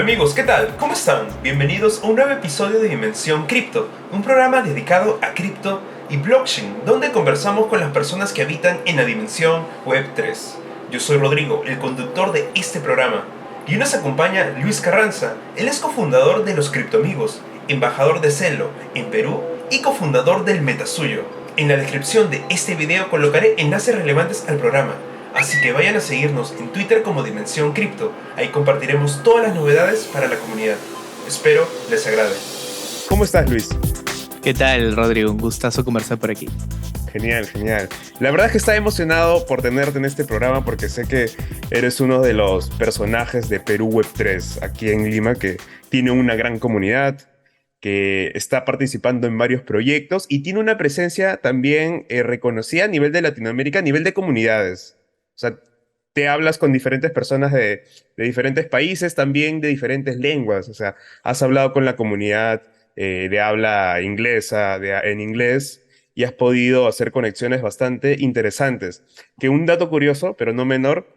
Hola amigos, ¿qué tal? ¿Cómo están? Bienvenidos a un nuevo episodio de Dimensión Cripto, un programa dedicado a cripto y blockchain, donde conversamos con las personas que habitan en la dimensión Web3. Yo soy Rodrigo, el conductor de este programa, y hoy nos acompaña Luis Carranza. Él es cofundador de los Criptoamigos, embajador de Celo en Perú y cofundador del Metasuyo. En la descripción de este video colocaré enlaces relevantes al programa. Así que vayan a seguirnos en Twitter como Dimensión Cripto. Ahí compartiremos todas las novedades para la comunidad. Espero les agrade. ¿Cómo estás, Luis? ¿Qué tal, Rodrigo? Un gustazo conversar por aquí. Genial, genial. La verdad es que estaba emocionado por tenerte en este programa porque sé que eres uno de los personajes de Perú Web3 aquí en Lima que tiene una gran comunidad, que está participando en varios proyectos y tiene una presencia también reconocida a nivel de Latinoamérica, a nivel de comunidades. O sea, te hablas con diferentes personas de diferentes países, también de diferentes lenguas. O sea, has hablado con la comunidad de habla inglesa, en inglés, y has podido hacer conexiones bastante interesantes. Que un dato curioso, pero no menor,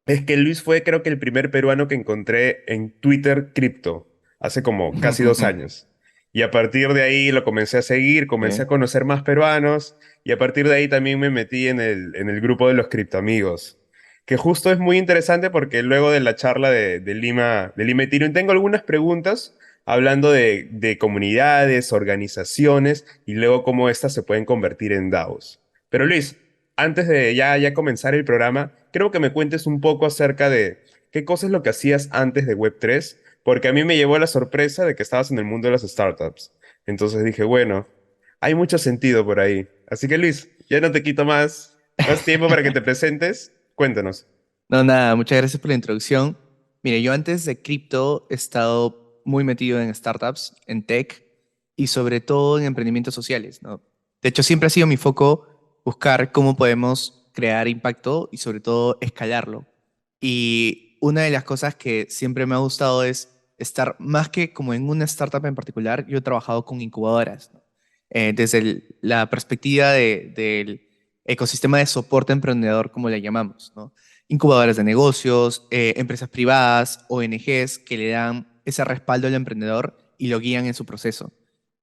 es que Luis fue creo que el primer peruano que encontré en Twitter cripto, hace como casi 2 años. Y a partir de ahí lo comencé a seguir, comencé a Sí. conocer más peruanos. Y a partir de ahí también me metí en el grupo de los criptoamigos, que justo es muy interesante porque luego de la charla de Lima Ethereum tengo algunas preguntas hablando de comunidades, organizaciones y luego cómo estas se pueden convertir en DAOs. Pero Luis, antes de ya comenzar el programa, creo que me cuentes un poco acerca de qué cosa es lo que hacías antes de Web3, porque a mí me llevó la sorpresa de que estabas en el mundo de las startups. Entonces dije, bueno, hay mucho sentido por ahí. Así que Luis, ya no te quito más tiempo para que te presentes. Cuéntanos. No, nada, muchas gracias por la introducción. Mire, yo antes de cripto he estado muy metido en startups, en tech y sobre todo en emprendimientos sociales, ¿no? De hecho, siempre ha sido mi foco buscar cómo podemos crear impacto y sobre todo escalarlo. Y una de las cosas que siempre me ha gustado es estar más que como en una startup en particular, yo he trabajado con incubadoras, ¿no? Desde la perspectiva del ecosistema de soporte emprendedor, como le llamamos, ¿no? Incubadoras de negocios, empresas privadas, ONGs que le dan ese respaldo al emprendedor y lo guían en su proceso.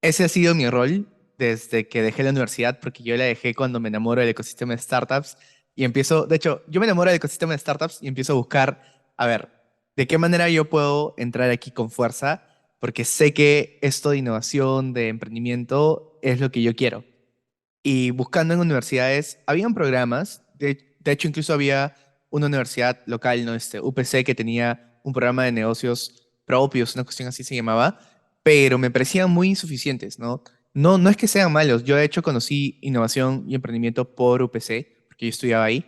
Ese ha sido mi rol desde que dejé la universidad, porque yo la dejé cuando me enamoro del ecosistema de startups y empiezo, de hecho, yo me enamoro del ecosistema de startups y empiezo a buscar, a ver, de qué manera yo puedo entrar aquí con fuerza, porque sé que esto de innovación, de emprendimiento, es lo que yo quiero. Y buscando en universidades, habían programas, de hecho incluso había una universidad local, ¿no? UPC, que tenía un programa de negocios propios, una cuestión así se llamaba, pero me parecían muy insuficientes, ¿no? No, no es que sean malos, yo de hecho conocí innovación y emprendimiento por UPC, porque yo estudiaba ahí,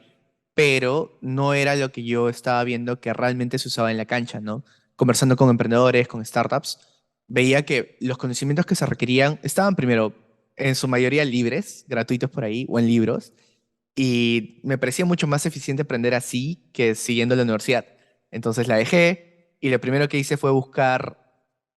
pero no era lo que yo estaba viendo que realmente se usaba en la cancha, ¿no? Conversando con emprendedores, con startups, veía que los conocimientos que se requerían estaban primero en su mayoría libres, gratuitos por ahí, o en libros, y me parecía mucho más eficiente aprender así que siguiendo la universidad. Entonces la dejé y lo primero que hice fue buscar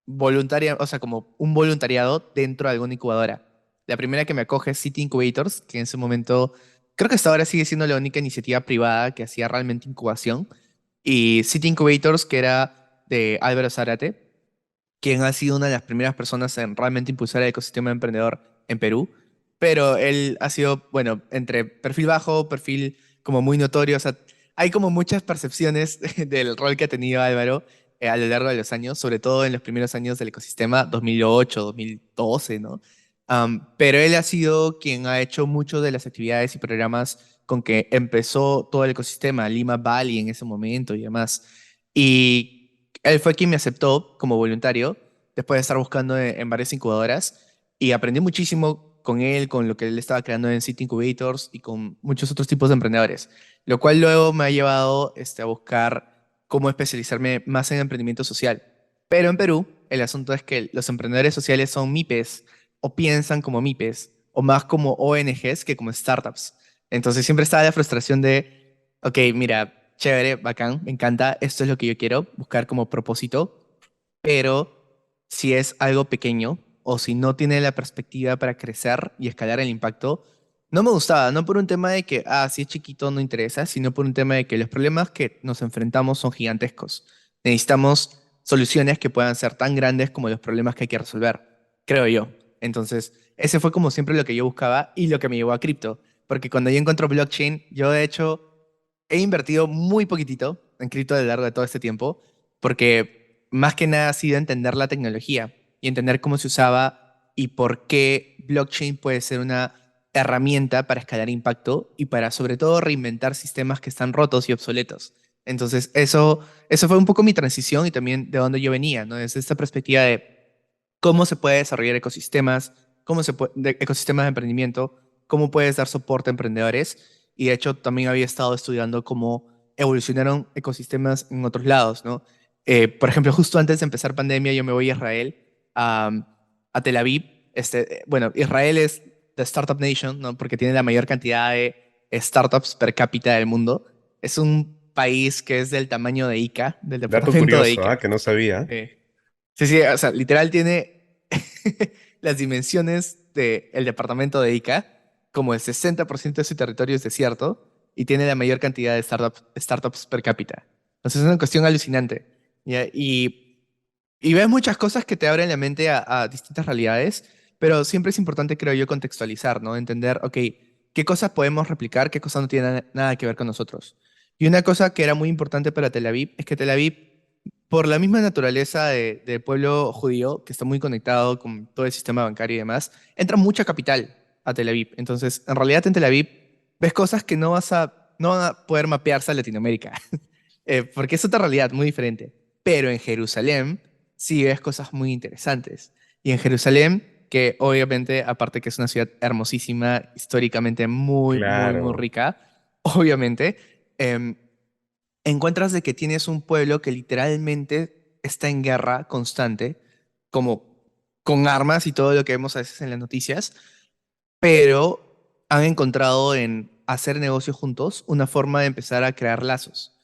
o sea, como un voluntariado dentro de alguna incubadora. La primera que me acoge es City Incubators, que en ese momento creo que hasta ahora sigue siendo la única iniciativa privada que hacía realmente incubación. Y City Incubators, que era de Álvaro Zárate, quien ha sido una de las primeras personas en realmente impulsar el ecosistema emprendedor en Perú, pero él ha sido, bueno, entre perfil bajo, perfil como muy notorio, o sea, hay como muchas percepciones del rol que ha tenido Álvaro a lo largo de los años, sobre todo en los primeros años del ecosistema, 2008, 2012, ¿no? Pero él ha sido quien ha hecho mucho de las actividades y programas con que empezó todo el ecosistema, Lima Valley en ese momento y demás. Y él fue quien me aceptó como voluntario después de estar buscando en varias incubadoras y aprendí muchísimo con él, con lo que él estaba creando en City Incubators y con muchos otros tipos de emprendedores, lo cual luego me ha llevado a buscar cómo especializarme más en emprendimiento social. Pero en Perú, el asunto es que los emprendedores sociales son MIPES o piensan como MIPES o más como ONGs que como startups. Entonces siempre estaba la frustración de, ok, mira, chévere, bacán, me encanta, esto es lo que yo quiero, buscar como propósito, pero si es algo pequeño o si no tiene la perspectiva para crecer y escalar el impacto, no me gustaba, no por un tema de que, si es chiquito no interesa, sino por un tema de que los problemas que nos enfrentamos son gigantescos. Necesitamos soluciones que puedan ser tan grandes como los problemas que hay que resolver, creo yo. Entonces, ese fue como siempre lo que yo buscaba y lo que me llevó a cripto. Porque cuando yo encuentro blockchain, yo de hecho he invertido muy poquitito en cripto a lo largo de todo este tiempo, porque más que nada ha sido entender la tecnología y entender cómo se usaba y por qué blockchain puede ser una herramienta para escalar impacto y para sobre todo reinventar sistemas que están rotos y obsoletos. Entonces, eso fue un poco mi transición y también de dónde yo venía, ¿no? Desde esta perspectiva de cómo se puede desarrollar ecosistemas, ecosistemas de emprendimiento, cómo puedes dar soporte a emprendedores. Y de hecho, también había estado estudiando cómo evolucionaron ecosistemas en otros lados, ¿no? Por ejemplo, justo antes de empezar pandemia, yo me voy a Israel, a, a Tel Aviv. Bueno, Israel es the Startup Nation, ¿no? Porque tiene la mayor cantidad de startups per cápita del mundo. Es un país que es del tamaño de Ica, del Dato departamento de curioso, Ica. ¿ah? Que no sabía. Sí, sí, sí, o sea, literal tiene las dimensiones del departamento de Ica, como el 60% de su territorio es desierto y tiene la mayor cantidad de startups per cápita. Entonces es una cuestión alucinante. ¿Ya? Y ves muchas cosas que te abren la mente a distintas realidades, pero siempre es importante, creo yo, contextualizar, ¿no? Entender, ok, qué cosas podemos replicar, qué cosas no tienen nada que ver con nosotros. Y una cosa que era muy importante para Tel Aviv es que Tel Aviv, por la misma naturaleza del pueblo judío, que está muy conectado con todo el sistema bancario y demás, entra mucha capital a Tel Aviv. Entonces, en realidad en Tel Aviv ves cosas que no van a poder mapearse a Latinoamérica, porque es otra realidad muy diferente. Pero en Jerusalén sí ves cosas muy interesantes. Y en Jerusalén, que obviamente, aparte que es una ciudad hermosísima, históricamente muy, muy, muy Claro. rica, obviamente, em, encuentras de que tienes un pueblo que literalmente está en guerra constante, como con armas y todo lo que vemos a veces en las noticias, pero han encontrado en hacer negocios juntos una forma de empezar a crear lazos.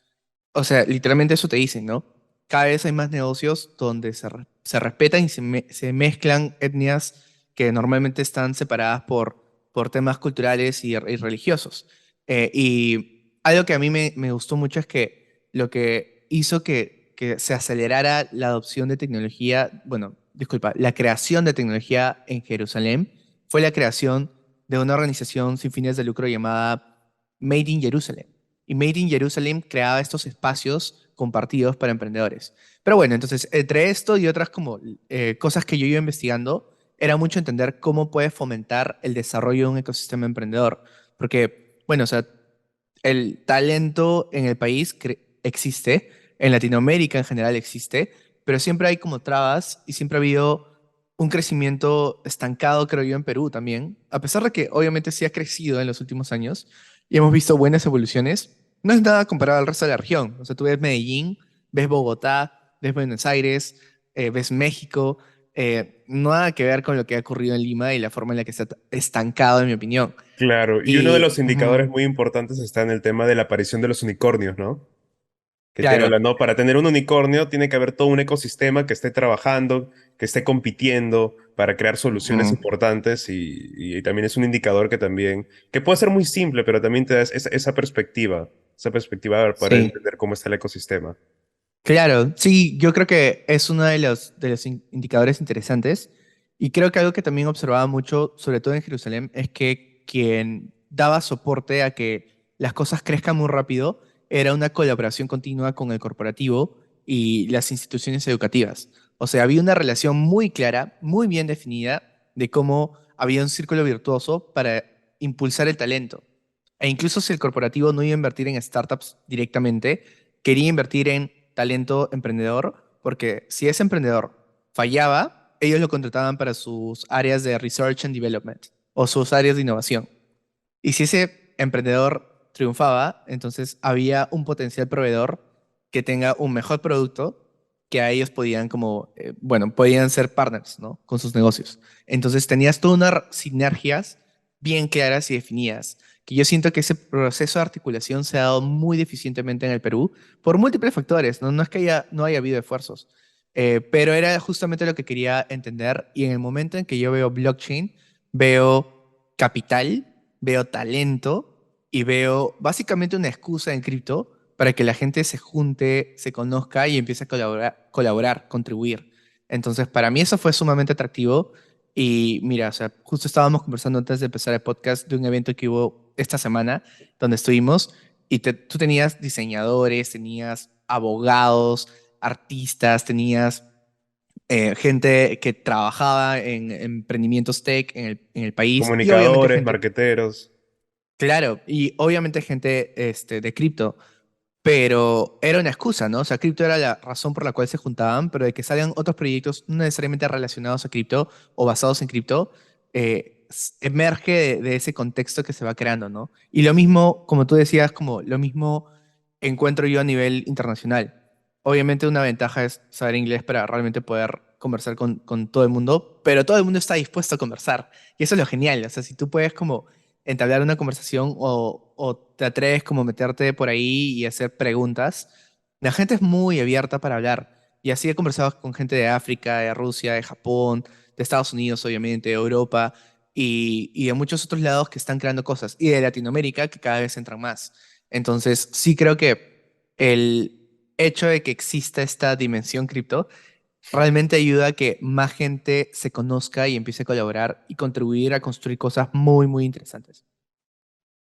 O sea, literalmente eso te dicen, ¿no? Cada vez hay más negocios donde se respetan y se mezclan etnias que normalmente están separadas por temas culturales y religiosos. Y algo que a mí me gustó mucho es que lo que hizo que se acelerara la adopción de tecnología, bueno, disculpa, la creación de tecnología en Jerusalén fue la creación de una organización sin fines de lucro llamada Made in Jerusalem. Y Made in Jerusalem creaba estos espacios compartidos para emprendedores. Pero bueno, entonces, entre esto y otras como cosas que yo iba investigando, era mucho entender cómo puede fomentar el desarrollo de un ecosistema emprendedor. Porque, bueno, o sea, el talento en el país existe, en Latinoamérica en general existe, pero siempre hay como trabas y siempre ha habido un crecimiento estancado, creo yo, en Perú también. A pesar de que obviamente sí ha crecido en los últimos años y hemos visto buenas evoluciones, no es nada comparado al resto de la región. O sea, tú ves Medellín, ves Bogotá, ves Buenos Aires, ves México, nada que ver con lo que ha ocurrido en Lima y la forma en la que se ha estancado, en mi opinión. Claro. Y uno de los Y, indicadores ujú, muy importantes está en el tema de la aparición de los unicornios, ¿no? Que te claro. habla, ¿no? Para tener un unicornio tiene que haber todo un ecosistema que esté trabajando, que esté compitiendo para crear soluciones Ujú. importantes y también es un indicador que también, que puede ser muy simple, pero también te da esa perspectiva para poder Sí, entender cómo está el ecosistema. claro. Sí, yo creo que es uno de los indicadores interesantes. Y creo que algo que también observaba mucho, sobre todo en Jerusalén, es que quien daba soporte a que las cosas crezcan muy rápido era una colaboración continua con el corporativo y las instituciones educativas. O sea, había una relación muy clara, muy bien definida de cómo había un círculo virtuoso para impulsar el talento. E incluso si el corporativo no iba a invertir en startups directamente, quería invertir en talento emprendedor, porque si ese emprendedor fallaba, ellos lo contrataban para sus áreas de research and development o sus áreas de innovación. Y si ese emprendedor triunfaba, entonces había un potencial proveedor que tenga un mejor producto que a ellos podían como, bueno, podían ser partners, ¿no? Con sus negocios. Entonces tenías todas unas sinergias bien claras y definidas, que yo siento que ese proceso de articulación se ha dado muy deficientemente en el Perú por múltiples factores, ¿no? No es que no haya habido esfuerzos, pero era justamente lo que quería entender y en el momento en que yo veo blockchain, veo capital, veo talento y veo básicamente una excusa en cripto para que la gente se junte, se conozca y empiece a colaborar, contribuir. Entonces, para mí eso fue sumamente atractivo. Y mira, o sea, justo estábamos conversando antes de empezar el podcast de un evento que hubo esta semana, donde estuvimos, y tú tenías diseñadores, tenías abogados, artistas, tenías gente que trabajaba en emprendimientos tech en el país y obviamente Comunicadores, gente, marqueteros. claro, y obviamente gente de cripto, pero era una excusa, ¿no? O sea, cripto era la razón por la cual se juntaban, pero de que salgan otros proyectos no necesariamente relacionados a cripto o basados en cripto, emerge de ese contexto que se va creando, ¿no? Y lo mismo, como tú decías, como lo mismo encuentro yo a nivel internacional. Obviamente una ventaja es saber inglés para realmente poder conversar con todo el mundo, pero todo el mundo está dispuesto a conversar. Y eso es lo genial. O sea, si tú puedes como entablar una conversación o te atreves como meterte por ahí y hacer preguntas, la gente es muy abierta para hablar. Y así he conversado con gente de África, de Rusia, de Japón, de Estados Unidos, obviamente, de Europa y de muchos otros lados que están creando cosas. Y de Latinoamérica, que cada vez entran más. Entonces, sí creo que el hecho de que exista esta dimensión cripto realmente ayuda a que más gente se conozca y empiece a colaborar y contribuir a construir cosas muy, muy interesantes.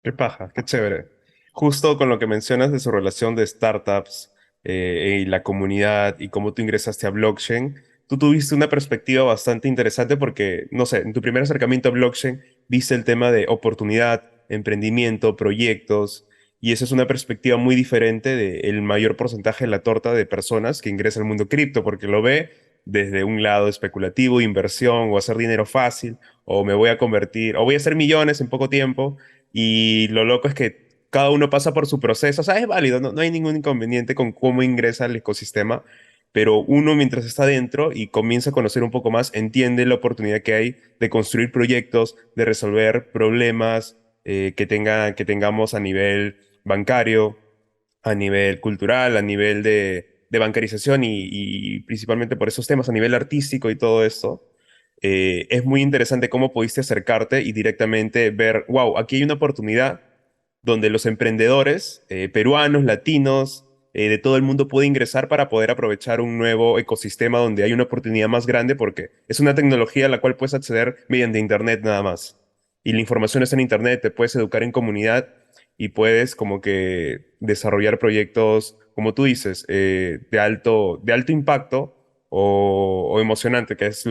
Qué paja, qué chévere. Justo con lo que mencionas de su relación de startups y la comunidad y cómo tú ingresaste a blockchain, tú tuviste una perspectiva bastante interesante porque, no sé, en tu primer acercamiento a blockchain viste el tema de oportunidad, emprendimiento, proyectos, y esa es una perspectiva muy diferente del mayor porcentaje de la torta de personas que ingresan al mundo cripto, porque lo ve desde un lado especulativo, inversión o hacer dinero fácil, o me voy a convertir, o voy a hacer millones en poco tiempo y lo loco es que cada uno pasa por su proceso. O sea, es válido, no hay ningún inconveniente con cómo ingresa al ecosistema, pero uno mientras está dentro y comienza a conocer un poco más, entiende la oportunidad que hay de construir proyectos, de resolver problemas que tengamos a nivel bancario, a nivel cultural, a nivel de bancarización y principalmente por esos temas, a nivel artístico y todo esto. Es muy interesante cómo pudiste acercarte y directamente ver, wow, aquí hay una oportunidad donde los emprendedores peruanos, latinos, de todo el mundo puede ingresar para poder aprovechar un nuevo ecosistema donde hay una oportunidad más grande porque es una tecnología a la cual puedes acceder mediante Internet nada más. Y la información está en Internet, te puedes educar en comunidad y puedes como que desarrollar proyectos, como tú dices, de alto impacto o emocionante, que es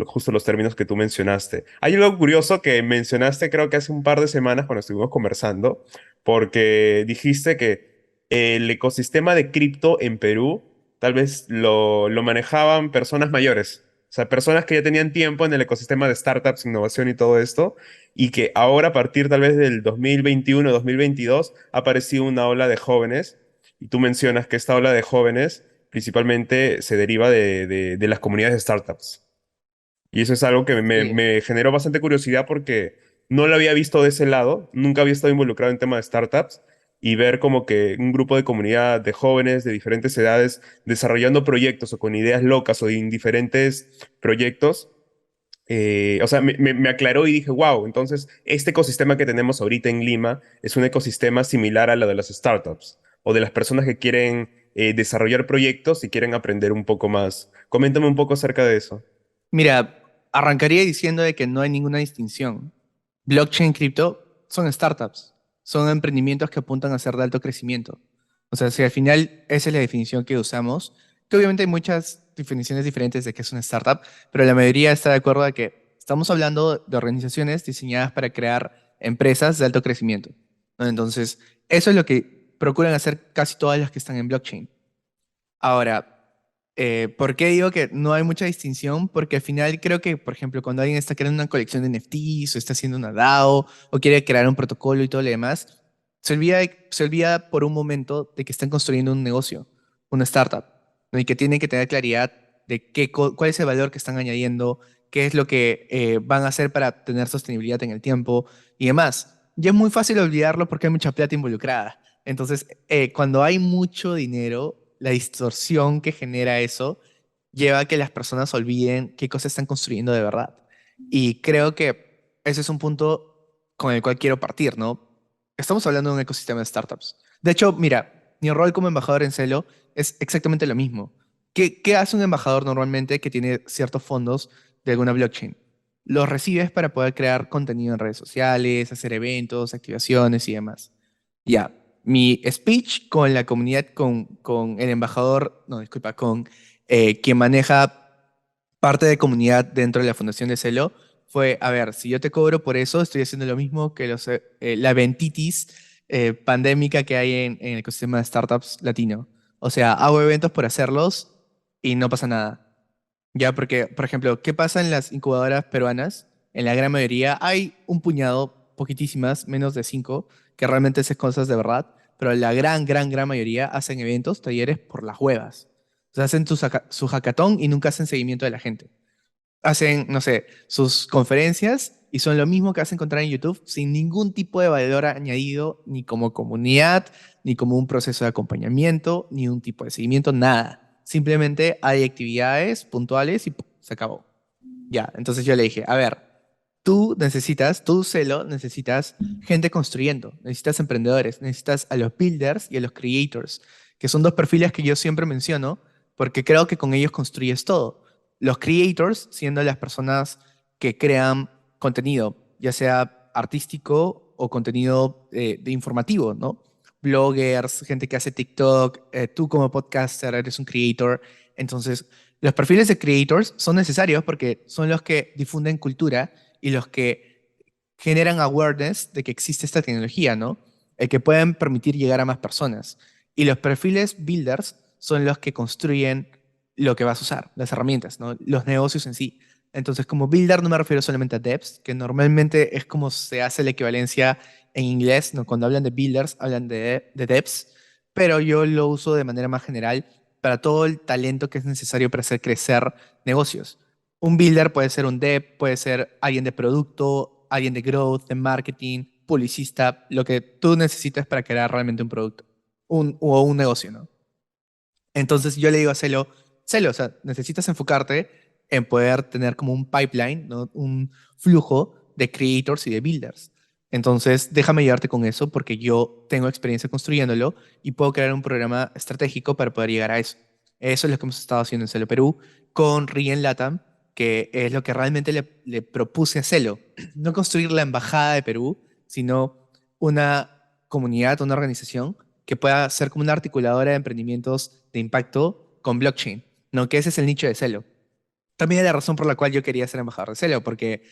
justo los términos que tú mencionaste. Hay algo curioso que mencionaste creo que hace un par de semanas cuando estuvimos conversando, porque dijiste que el ecosistema de cripto en Perú tal vez lo manejaban personas mayores. O sea, personas que ya tenían tiempo en el ecosistema de startups, innovación y todo esto, y que ahora a partir tal vez del 2021, 2022, ha aparecido una ola de jóvenes, y tú mencionas que esta ola de jóvenes principalmente se deriva de las comunidades de startups. Y eso es algo que Sí. me generó bastante curiosidad porque no lo había visto de ese lado, nunca había estado involucrado en tema de startups y ver como que un grupo de comunidad de jóvenes de diferentes edades desarrollando proyectos o con ideas locas o en diferentes proyectos, o sea, me aclaró y dije, wow, entonces este ecosistema que tenemos ahorita en Lima es un ecosistema similar a lo de las startups o de las personas que quieren desarrollar proyectos y quieren aprender un poco más. Coméntame un poco acerca de eso. Mira, arrancaría diciendo de que no hay ninguna distinción. Blockchain y cripto son startups, son emprendimientos que apuntan a ser de alto crecimiento. O sea, si al final esa es la definición que usamos, que obviamente hay muchas definiciones diferentes de qué es una startup, pero la mayoría está de acuerdo a que estamos hablando de organizaciones diseñadas para crear empresas de alto crecimiento, ¿no? Entonces, eso es lo que procuran hacer casi todas las que están en blockchain. Ahora, ¿por qué digo que no hay mucha distinción? Porque al final creo que, por ejemplo, cuando alguien está creando una colección de NFTs o está haciendo una DAO o quiere crear un protocolo y todo lo demás, se olvida por un momento de que están construyendo un negocio, una startup, ¿no? Y que tienen que tener claridad de cuál es el valor que están añadiendo, qué es lo que van a hacer para tener sostenibilidad en el tiempo y demás. Y es muy fácil olvidarlo porque hay mucha plata involucrada. Entonces, cuando hay mucho dinero, la distorsión que genera eso lleva a que las personas olviden qué cosas están construyendo de verdad. Y creo que ese es un punto con el cual quiero partir, ¿no? Estamos hablando de un ecosistema de startups. De hecho, mira, mi rol como embajador en Celo es exactamente lo mismo. ¿Qué hace un embajador normalmente que tiene ciertos fondos de alguna blockchain? Los recibes para poder crear contenido en redes sociales, hacer eventos, activaciones y demás. Ya, mi speech con la comunidad, con el embajador, no, disculpa, con quien maneja parte de comunidad dentro de la fundación de Celo fue, a ver, si yo te cobro por eso, estoy haciendo lo mismo que la eventitis pandémica que hay en el ecosistema de startups latino. O sea, hago eventos por hacerlos y no pasa nada. Ya, porque, por ejemplo, ¿qué pasa en las incubadoras peruanas? En la gran mayoría hay un puñado, poquitísimas, menos de 5, que realmente hacen cosas de verdad, pero la gran mayoría hacen eventos, talleres por las huevas. O sea, hacen su hackathon y nunca hacen seguimiento de la gente. Hacen, no sé, sus conferencias y son lo mismo que hacen encontrar en YouTube sin ningún tipo de valor añadido, ni como comunidad, ni como un proceso de acompañamiento, ni un tipo de seguimiento, nada. Simplemente hay actividades puntuales y ¡pum! Se acabó. Ya, entonces yo le dije, a ver, tú Celo, necesitas gente construyendo, necesitas emprendedores, necesitas a los builders y a los creators, que son dos perfiles que yo siempre menciono porque creo que con ellos construyes todo. Los creators, siendo las personas que crean contenido, ya sea artístico o contenido de informativo, ¿no? Bloggers, gente que hace TikTok, tú como podcaster eres un creator, entonces los perfiles de creators son necesarios porque son los que difunden cultura y los que generan awareness de que existe esta tecnología, ¿no? El que pueden permitir llegar a más personas. Y los perfiles builders son los que construyen lo que vas a usar, las herramientas, ¿no? Los negocios en sí. Entonces, como builder no me refiero solamente a devs, que normalmente es como se hace la equivalencia en inglés, ¿no? Cuando hablan de builders, hablan de devs, pero yo lo uso de manera más general para todo el talento que es necesario para hacer crecer negocios. Un builder puede ser un dev, puede ser alguien de producto, alguien de growth, de marketing, publicista, lo que tú necesites para crear realmente un producto o un negocio, ¿no? Entonces yo le digo a Celo, o sea, necesitas enfocarte en poder tener como un pipeline, ¿no? Un flujo de creators y de builders. Entonces déjame ayudarte con eso porque yo tengo experiencia construyéndolo y puedo crear un programa estratégico para poder llegar a eso. Eso es lo que hemos estado haciendo en Celo Perú con Rien Latam, que es lo que realmente le propuse a Celo. No construir la embajada de Perú, sino una comunidad, una organización que pueda ser como una articuladora de emprendimientos de impacto con blockchain, ¿no? Que ese es el nicho de Celo. También es la razón por la cual yo quería ser embajador de Celo, porque,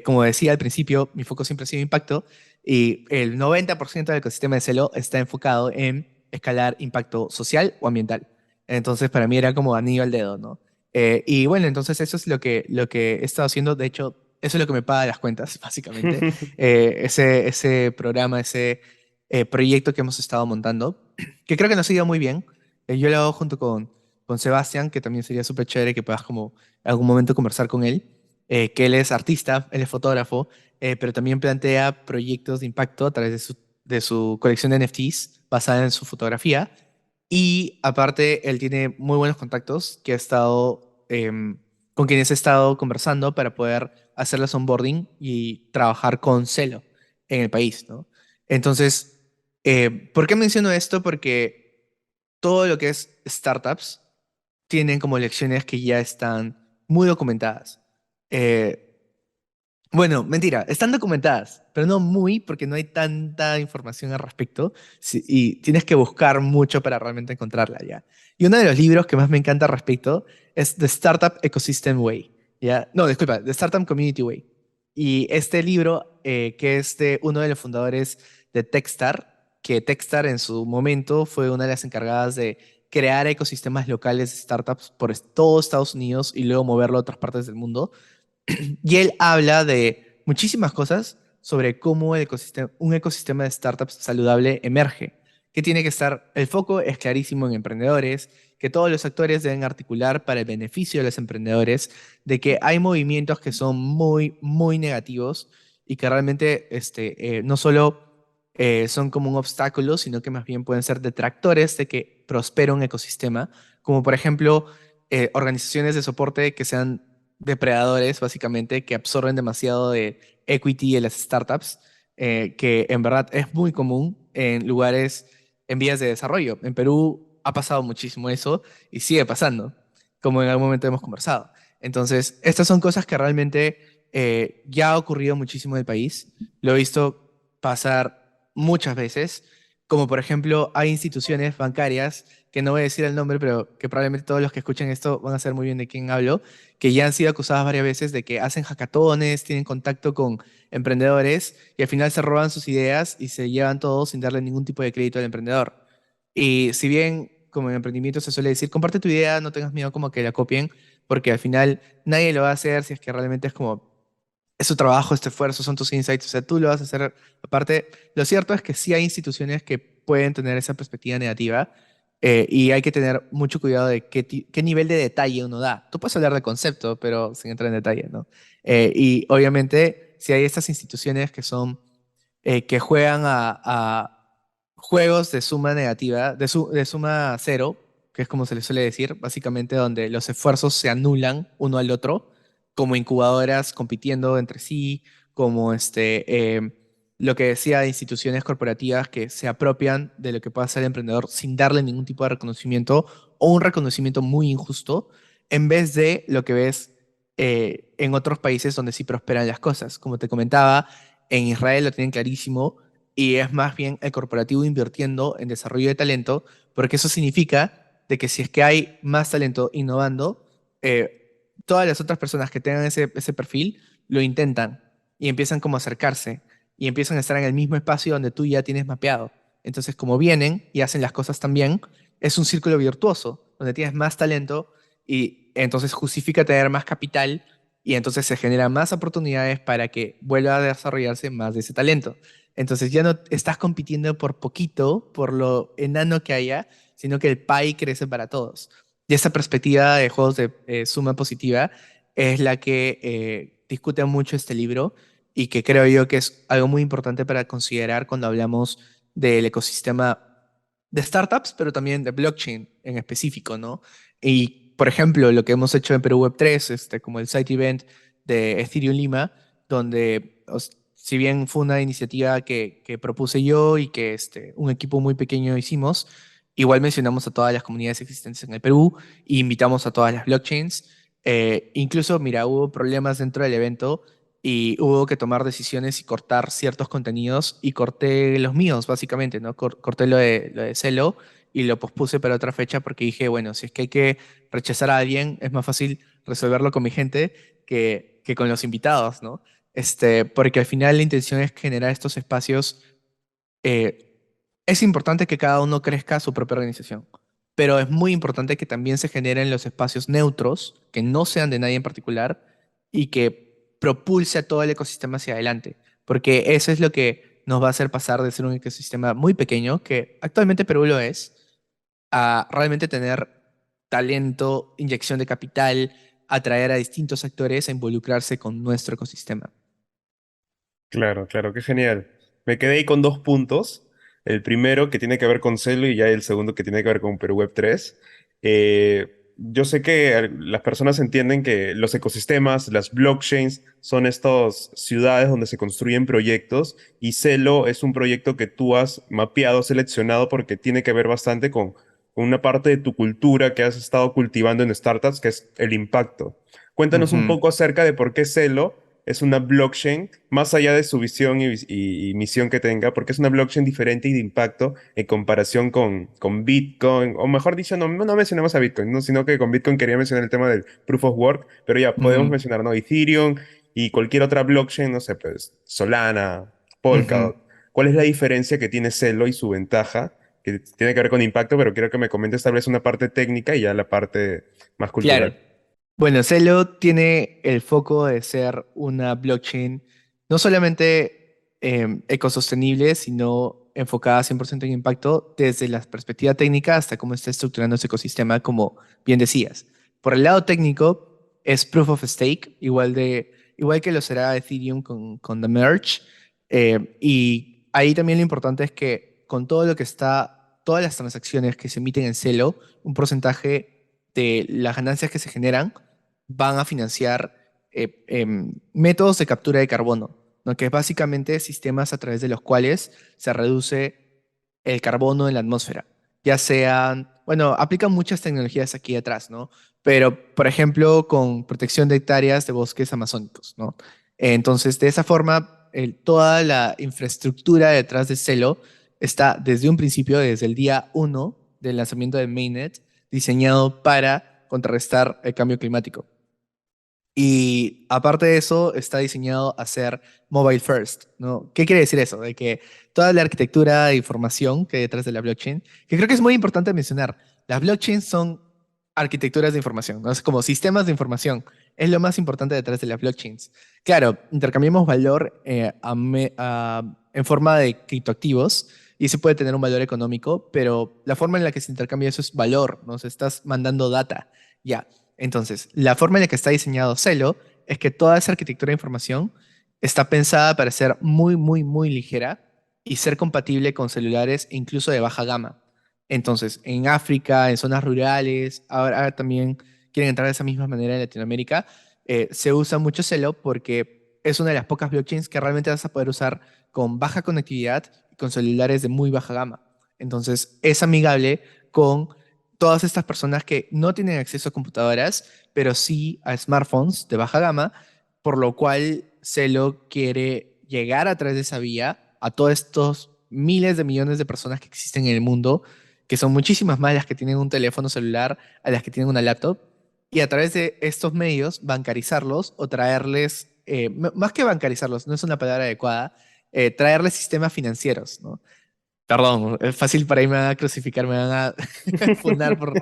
como decía al principio, mi foco siempre ha sido impacto y el 90% del ecosistema de Celo está enfocado en escalar impacto social o ambiental. Entonces, para mí era como anillo al dedo, ¿no? Y bueno, entonces eso es lo que he estado haciendo. De hecho, eso es lo que me paga las cuentas, básicamente. Ese programa, ese proyecto que hemos estado montando, que creo que nos ha ido muy bien. Yo lo hago junto con Sebastián, que también sería súper chévere que puedas como en algún momento conversar con él, que él es artista, él es fotógrafo, pero también plantea proyectos de impacto a través de su colección de NFTs basada en su fotografía. Y aparte, él tiene muy buenos contactos que ha estado, con quienes he estado conversando para poder hacerles onboarding y trabajar con Celo en el país, ¿no? Entonces, ¿por qué menciono esto? Porque todo lo que es startups tienen como lecciones que ya están muy documentadas. Eh, bueno, mentira, están documentadas, pero no muy porque no hay tanta información al respecto y tienes que buscar mucho para realmente encontrarla ya. Y uno de los libros que más me encanta al respecto es The Startup Ecosystem Way, ¿ya? No, disculpa, The Startup Community Way. Y este libro, que es de uno de los fundadores de Techstar, que Techstar en su momento fue una de las encargadas de crear ecosistemas locales de startups por todo Estados Unidos y luego moverlo a otras partes del mundo. Y él habla de muchísimas cosas sobre cómo un ecosistema de startups saludable emerge, que tiene que estar, el foco es clarísimo en emprendedores, que todos los actores deben articular para el beneficio de los emprendedores, de que hay movimientos que son muy negativos y que realmente no solo son como un obstáculo, sino que más bien pueden ser detractores de que prospere un ecosistema, como por ejemplo organizaciones de soporte que sean depredadores, básicamente, que absorben demasiado de equity en las startups, que en verdad es muy común en lugares en vías de desarrollo. En Perú ha pasado muchísimo eso y sigue pasando, como en algún momento hemos conversado. Entonces, estas son cosas que realmente ya ha ocurrido muchísimo en el país. Lo he visto pasar muchas veces, como por ejemplo hay instituciones bancarias, que no voy a decir el nombre, pero que probablemente todos los que escuchen esto van a saber muy bien de quién hablo, que ya han sido acusadas varias veces de que hacen hackatones, tienen contacto con emprendedores y al final se roban sus ideas y se llevan todo sin darle ningún tipo de crédito al emprendedor. Y si bien como en emprendimiento se suele decir, comparte tu idea, no tengas miedo como que la copien, porque al final nadie lo va a hacer si es que realmente es como es tu trabajo, este esfuerzo, son tus insights, o sea, tú lo vas a hacer aparte. Lo cierto es que sí hay instituciones que pueden tener esa perspectiva negativa y hay que tener mucho cuidado de qué nivel de detalle uno da. Tú puedes hablar de concepto, pero sin entrar en detalle, ¿no? Y obviamente, si hay estas instituciones que son, que juegan a juegos de suma negativa, de suma cero, que es como se les suele decir, básicamente donde los esfuerzos se anulan uno al otro como incubadoras compitiendo entre sí, como lo que decía de instituciones corporativas que se apropian de lo que puede hacer el emprendedor sin darle ningún tipo de reconocimiento o un reconocimiento muy injusto, en vez de lo que ves en otros países donde sí prosperan las cosas. Como te comentaba, en Israel lo tienen clarísimo y es más bien el corporativo invirtiendo en desarrollo de talento, porque eso significa de que si es que hay más talento innovando, todas las otras personas que tengan ese perfil lo intentan y empiezan como a acercarse y empiezan a estar en el mismo espacio donde tú ya tienes mapeado. Entonces, como vienen y hacen las cosas también, es un círculo virtuoso donde tienes más talento y entonces justifica tener más capital y entonces se generan más oportunidades para que vuelva a desarrollarse más de ese talento. Entonces ya no estás compitiendo por poquito, por lo enano que haya, sino que el pie crece para todos. Y esa perspectiva de juegos de suma positiva es la que discute mucho este libro y que creo yo que es algo muy importante para considerar cuando hablamos del ecosistema de startups, pero también de blockchain en específico, ¿no? Y, por ejemplo, lo que hemos hecho en Perú Web3, como el site event de Ethereum Lima, donde, si bien fue una iniciativa que propuse yo y que un equipo muy pequeño hicimos, igual mencionamos a todas las comunidades existentes en el Perú e invitamos a todas las blockchains. Incluso, mira, hubo problemas dentro del evento y hubo que tomar decisiones y cortar ciertos contenidos y corté los míos, básicamente, ¿no? Corté lo de Celo y lo pospuse para otra fecha porque dije, bueno, si es que hay que rechazar a alguien, es más fácil resolverlo con mi gente que con los invitados, ¿no? Porque al final la intención es generar estos espacios. Es importante que cada uno crezca su propia organización, pero es muy importante que también se generen los espacios neutros, que no sean de nadie en particular y que propulse a todo el ecosistema hacia adelante, porque eso es lo que nos va a hacer pasar de ser un ecosistema muy pequeño, que actualmente Perú lo es, a realmente tener talento, inyección de capital, atraer a distintos actores a involucrarse con nuestro ecosistema. Claro, claro, qué genial. Me quedé ahí con dos puntos. El primero que tiene que ver con Celo y ya el segundo que tiene que ver con Perú Web 3. Yo sé que las personas entienden que los ecosistemas, las blockchains, son estas ciudades donde se construyen proyectos y Celo es un proyecto que tú has mapeado, seleccionado porque tiene que ver bastante con una parte de tu cultura que has estado cultivando en startups, que es el impacto. Cuéntanos un Ujú, poco acerca de por qué Celo es una blockchain, más allá de su visión y misión que tenga, porque es una blockchain diferente y de impacto en comparación con Bitcoin, o mejor dicho, no mencionamos a Bitcoin, ¿no? Sino que con Bitcoin quería mencionar el tema del Proof of Work, pero ya podemos ujú, mencionar, ¿no? Ethereum y cualquier otra blockchain, no sé, pues Solana, ujú. Polkadot. ¿Cuál es la diferencia que tiene Celo y su ventaja? Que tiene que ver con impacto, pero quiero que me comentes tal vez una parte técnica y ya la parte más Claro. cultural. Bueno, Celo tiene el foco de ser una blockchain no solamente ecosostenible, sino enfocada 100% en impacto desde la perspectiva técnica hasta cómo está estructurando ese ecosistema, como bien decías. Por el lado técnico, es proof of stake, igual que lo será Ethereum con The Merge. Y ahí también lo importante es que con todo lo que está, todas las transacciones que se emiten en Celo, un porcentaje de las ganancias que se generan van a financiar métodos de captura de carbono, ¿no? Que es básicamente sistemas a través de los cuales se reduce el carbono en la atmósfera. Ya sean, bueno, aplican muchas tecnologías aquí atrás, ¿no? Pero, por ejemplo, con protección de hectáreas de bosques amazónicos, ¿no? Entonces, de esa forma, toda la infraestructura detrás de Celo está desde un principio, desde el día uno del lanzamiento de Mainnet, diseñado para contrarrestar el cambio climático. Y aparte de eso, está diseñado a ser mobile first, ¿no? ¿Qué quiere decir eso? De que toda la arquitectura de información que hay detrás de la blockchain, que creo que es muy importante mencionar, las blockchains son arquitecturas de información, ¿no? Es como sistemas de información. Es lo más importante detrás de las blockchains. Claro, intercambiamos valor en forma de criptoactivos y se puede tener un valor económico, pero la forma en la que se intercambia eso es valor, ¿no? O sea, estás mandando data, ya. Entonces, la forma en la que está diseñado Celo es que toda esa arquitectura de información está pensada para ser muy, muy, muy ligera y ser compatible con celulares incluso de baja gama. Entonces, en África, en zonas rurales, ahora también quieren entrar de esa misma manera en Latinoamérica, se usa mucho Celo porque es una de las pocas blockchains que realmente vas a poder usar con baja conectividad y con celulares de muy baja gama. Entonces, es amigable con todas estas personas que no tienen acceso a computadoras, pero sí a smartphones de baja gama, por lo cual Celo quiere llegar a través de esa vía a todos estos miles de millones de personas que existen en el mundo, que son muchísimas más las que tienen un teléfono celular, a las que tienen una laptop, y a través de estos medios bancarizarlos o traerles, más que bancarizarlos, no es una palabra adecuada, traerles sistemas financieros, ¿no? Perdón, es fácil para ahí me van a crucificar, me van a fundar por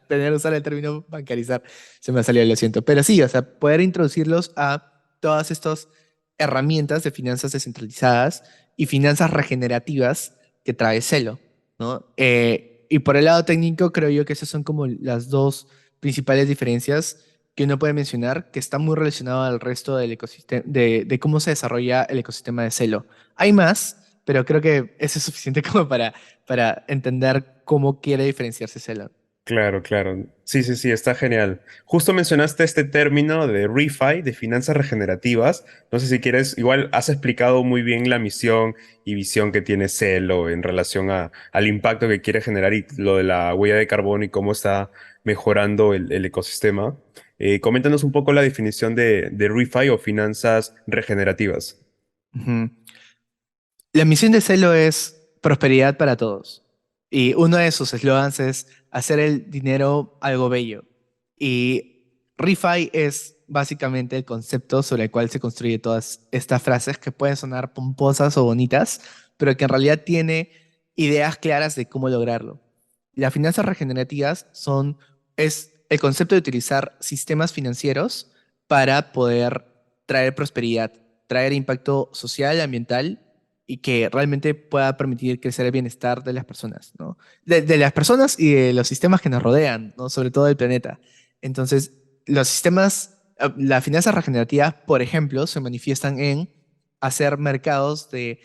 tener usar el término bancarizar. Se me ha salido, lo siento. Pero sí, o sea, poder introducirlos a todas estas herramientas de finanzas descentralizadas y finanzas regenerativas que trae Celo, ¿no? Y por el lado técnico, creo yo que esas son como las dos principales diferencias que uno puede mencionar, que está muy relacionado al resto del ecosistema, de cómo se desarrolla el ecosistema de Celo. Hay más, pero creo que eso es suficiente como para entender cómo quiere diferenciarse Celo. Claro, claro. Sí, sí, sí, está genial. Justo mencionaste este término de ReFi, de finanzas regenerativas. No sé si quieres, igual has explicado muy bien la misión y visión que tiene Celo en relación al impacto que quiere generar y lo de la huella de carbono y cómo está mejorando el ecosistema. Coméntanos un poco la definición de ReFi o finanzas regenerativas. Ujú. La misión de Celo es prosperidad para todos. Y uno de sus eslogans es hacer el dinero algo bello. Y ReFi es básicamente el concepto sobre el cual se construye todas estas frases que pueden sonar pomposas o bonitas, pero que en realidad tiene ideas claras de cómo lograrlo. Las finanzas regenerativas es el concepto de utilizar sistemas financieros para poder traer prosperidad, traer impacto social, ambiental y que realmente pueda permitir crecer el bienestar de las personas, ¿no? De las personas y de los sistemas que nos rodean, ¿no? Sobre todo del planeta. Entonces, los sistemas, las finanzas regenerativas, por ejemplo, se manifiestan en hacer mercados de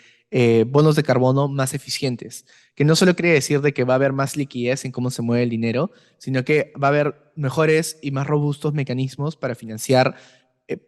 bonos de carbono más eficientes, que no solo quiere decir de que va a haber más liquidez en cómo se mueve el dinero, sino que va a haber mejores y más robustos mecanismos para financiar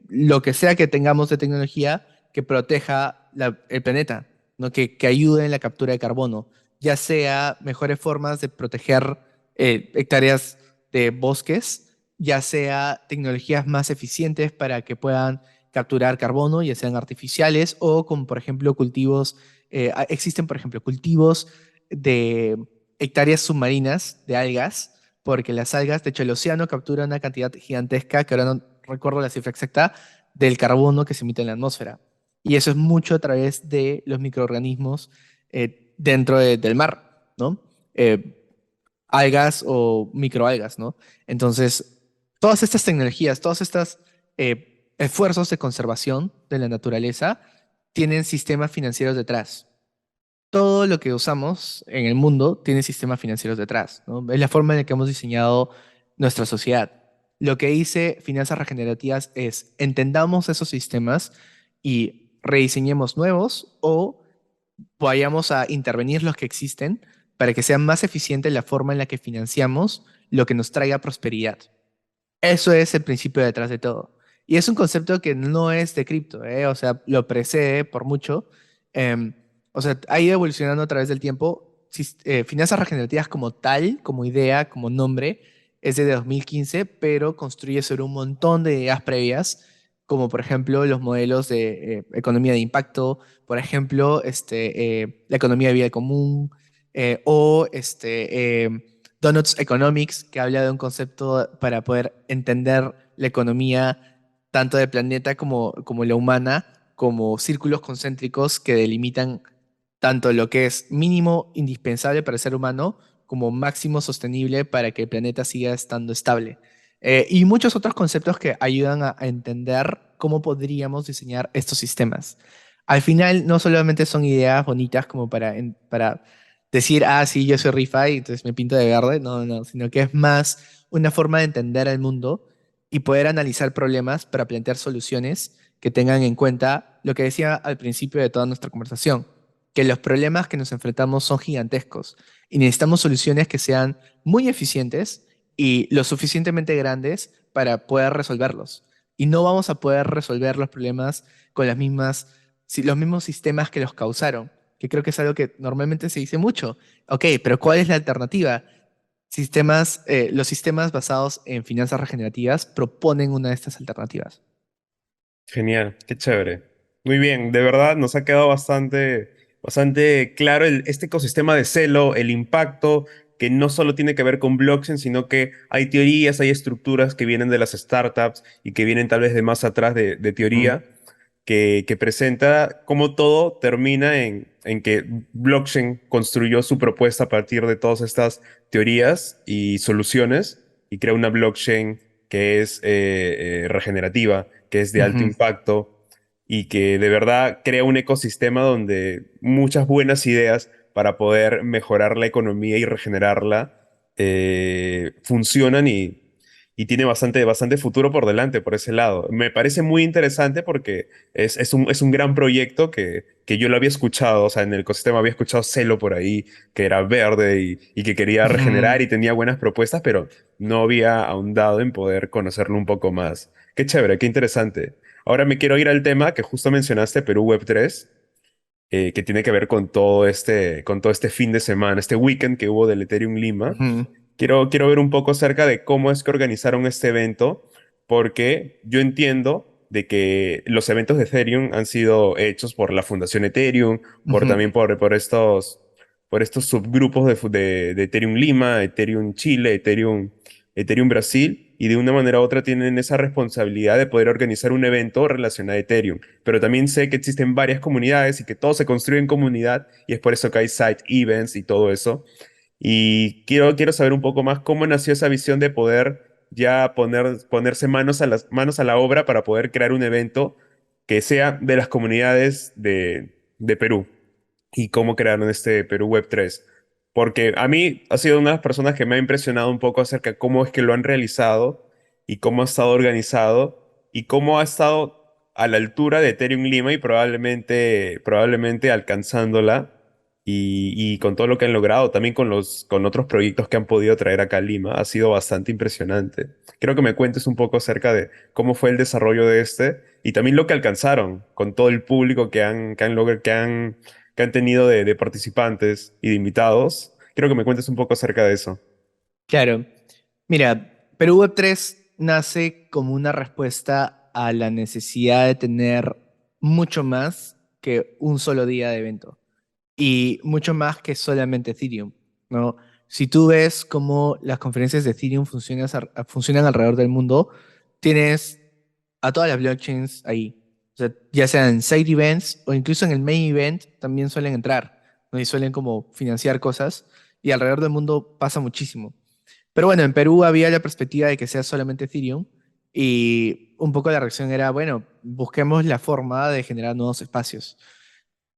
lo que sea que tengamos de tecnología que proteja el planeta, ¿no? Que ayude en la captura de carbono, ya sea mejores formas de proteger hectáreas de bosques, ya sea tecnologías más eficientes para que puedan capturar carbono, ya sean artificiales o como por ejemplo cultivos, existen por ejemplo cultivos de hectáreas submarinas de algas, porque las algas, de hecho el océano captura una cantidad gigantesca, que ahora no recuerdo la cifra exacta, del carbono que se emite en la atmósfera. Y eso es mucho a través de los microorganismos dentro del mar, ¿no? Algas o microalgas, ¿no? Entonces, todas estas tecnologías, todos estos esfuerzos de conservación de la naturaleza tienen sistemas financieros detrás. Todo lo que usamos en el mundo tiene sistemas financieros detrás, ¿no? Es la forma en la que hemos diseñado nuestra sociedad. Lo que dice Finanzas Regenerativas es entendamos esos sistemas y rediseñemos nuevos o vayamos a intervenir los que existen para que sea más eficiente la forma en la que financiamos lo que nos traiga prosperidad. Eso es el principio detrás de todo. Y es un concepto que no es de cripto, ¿eh? O sea, lo precede por mucho. Em, o sea, ha ido evolucionando a través del tiempo. finanzas regenerativas como tal, como idea, como nombre, es de 2015, pero construye sobre un montón de ideas previas, como por ejemplo los modelos de economía de impacto, por ejemplo, la economía de vida común, o Donuts Economics, que habla de un concepto para poder entender la economía tanto del planeta como la humana, como círculos concéntricos que delimitan tanto lo que es mínimo indispensable para el ser humano como máximo sostenible para que el planeta siga estando estable. Y muchos otros conceptos que ayudan a entender cómo podríamos diseñar estos sistemas. Al final, no solamente son ideas bonitas como para decir, ah, sí, yo soy ReFi, entonces me pinto de verde, no, no, sino que es más una forma de entender el mundo y poder analizar problemas para plantear soluciones que tengan en cuenta lo que decía al principio de toda nuestra conversación, que los problemas que nos enfrentamos son gigantescos y necesitamos soluciones que sean muy eficientes y lo suficientemente grandes para poder resolverlos. Y no vamos a poder resolver los problemas con los mismos sistemas que los causaron, que creo que es algo que normalmente se dice mucho. Ok, pero ¿cuál es la alternativa? Los sistemas basados en finanzas regenerativas proponen una de estas alternativas. Genial, qué chévere. Muy bien, de verdad nos ha quedado bastante claro este ecosistema de Celo, el impacto que no solo tiene que ver con blockchain, sino que hay teorías, hay estructuras que vienen de las startups y que vienen tal vez de más atrás de Mm, teoría, que presenta cómo todo termina en que blockchain construyó su propuesta a partir de todas estas teorías y soluciones y crea una blockchain que es regenerativa, que es de alto ujú, impacto y que de verdad crea un ecosistema donde muchas buenas ideas para poder mejorar la economía y regenerarla funcionan y tiene bastante futuro por delante por ese lado. Me parece muy interesante porque es un gran proyecto que yo lo había escuchado, o sea, en el ecosistema había escuchado Celo por ahí, que era verde y que quería ujú. regenerar y tenía buenas propuestas, pero no había ahondado en poder conocerlo un poco más. Qué chévere, qué interesante. Ahora me quiero ir al tema que justo mencionaste, Perú Web 3, que tiene que ver con todo este fin de semana, este weekend que hubo del Ethereum Lima. Ujú, Quiero ver un poco acerca de cómo es que organizaron este evento, porque yo entiendo de que los eventos de Ethereum han sido hechos por la Fundación Ethereum, ujú. también por estos subgrupos de Ethereum Lima, Ethereum Chile, Ethereum Brasil, y de una manera u otra tienen esa responsabilidad de poder organizar un evento relacionado a Ethereum. Pero también sé que existen varias comunidades y que todo se construye en comunidad, y es por eso que hay side events y todo eso. Y quiero saber un poco más cómo nació esa visión de poder ya ponerse manos a la obra para poder crear un evento que sea de las comunidades de Perú y cómo crearon este Perú Web 3. Porque a mí ha sido una de las personas que me ha impresionado un poco acerca de cómo es que lo han realizado y cómo ha estado organizado y cómo ha estado a la altura de Ethereum Lima y probablemente alcanzándola y con todo lo que han logrado, también con otros proyectos que han podido traer acá a Lima, ha sido bastante impresionante. Quiero que me cuentes un poco acerca de cómo fue el desarrollo de este y también lo que alcanzaron con todo el público que han tenido de participantes y de invitados. Quiero que me cuentes un poco acerca de eso. Claro. Mira, Perú Web 3 nace como una respuesta a la necesidad de tener mucho más que un solo día de evento y mucho más que solamente Ethereum, ¿no? Si tú ves cómo las conferencias de Ethereum funcionan alrededor del mundo, tienes a todas las blockchains ahí. O sea, ya sean en side events o incluso en el main event también suelen entrar, ¿no? Y suelen como financiar cosas y alrededor del mundo pasa muchísimo. Pero bueno, en Perú había la perspectiva de que sea solamente Ethereum y un poco la reacción era, bueno, busquemos la forma de generar nuevos espacios.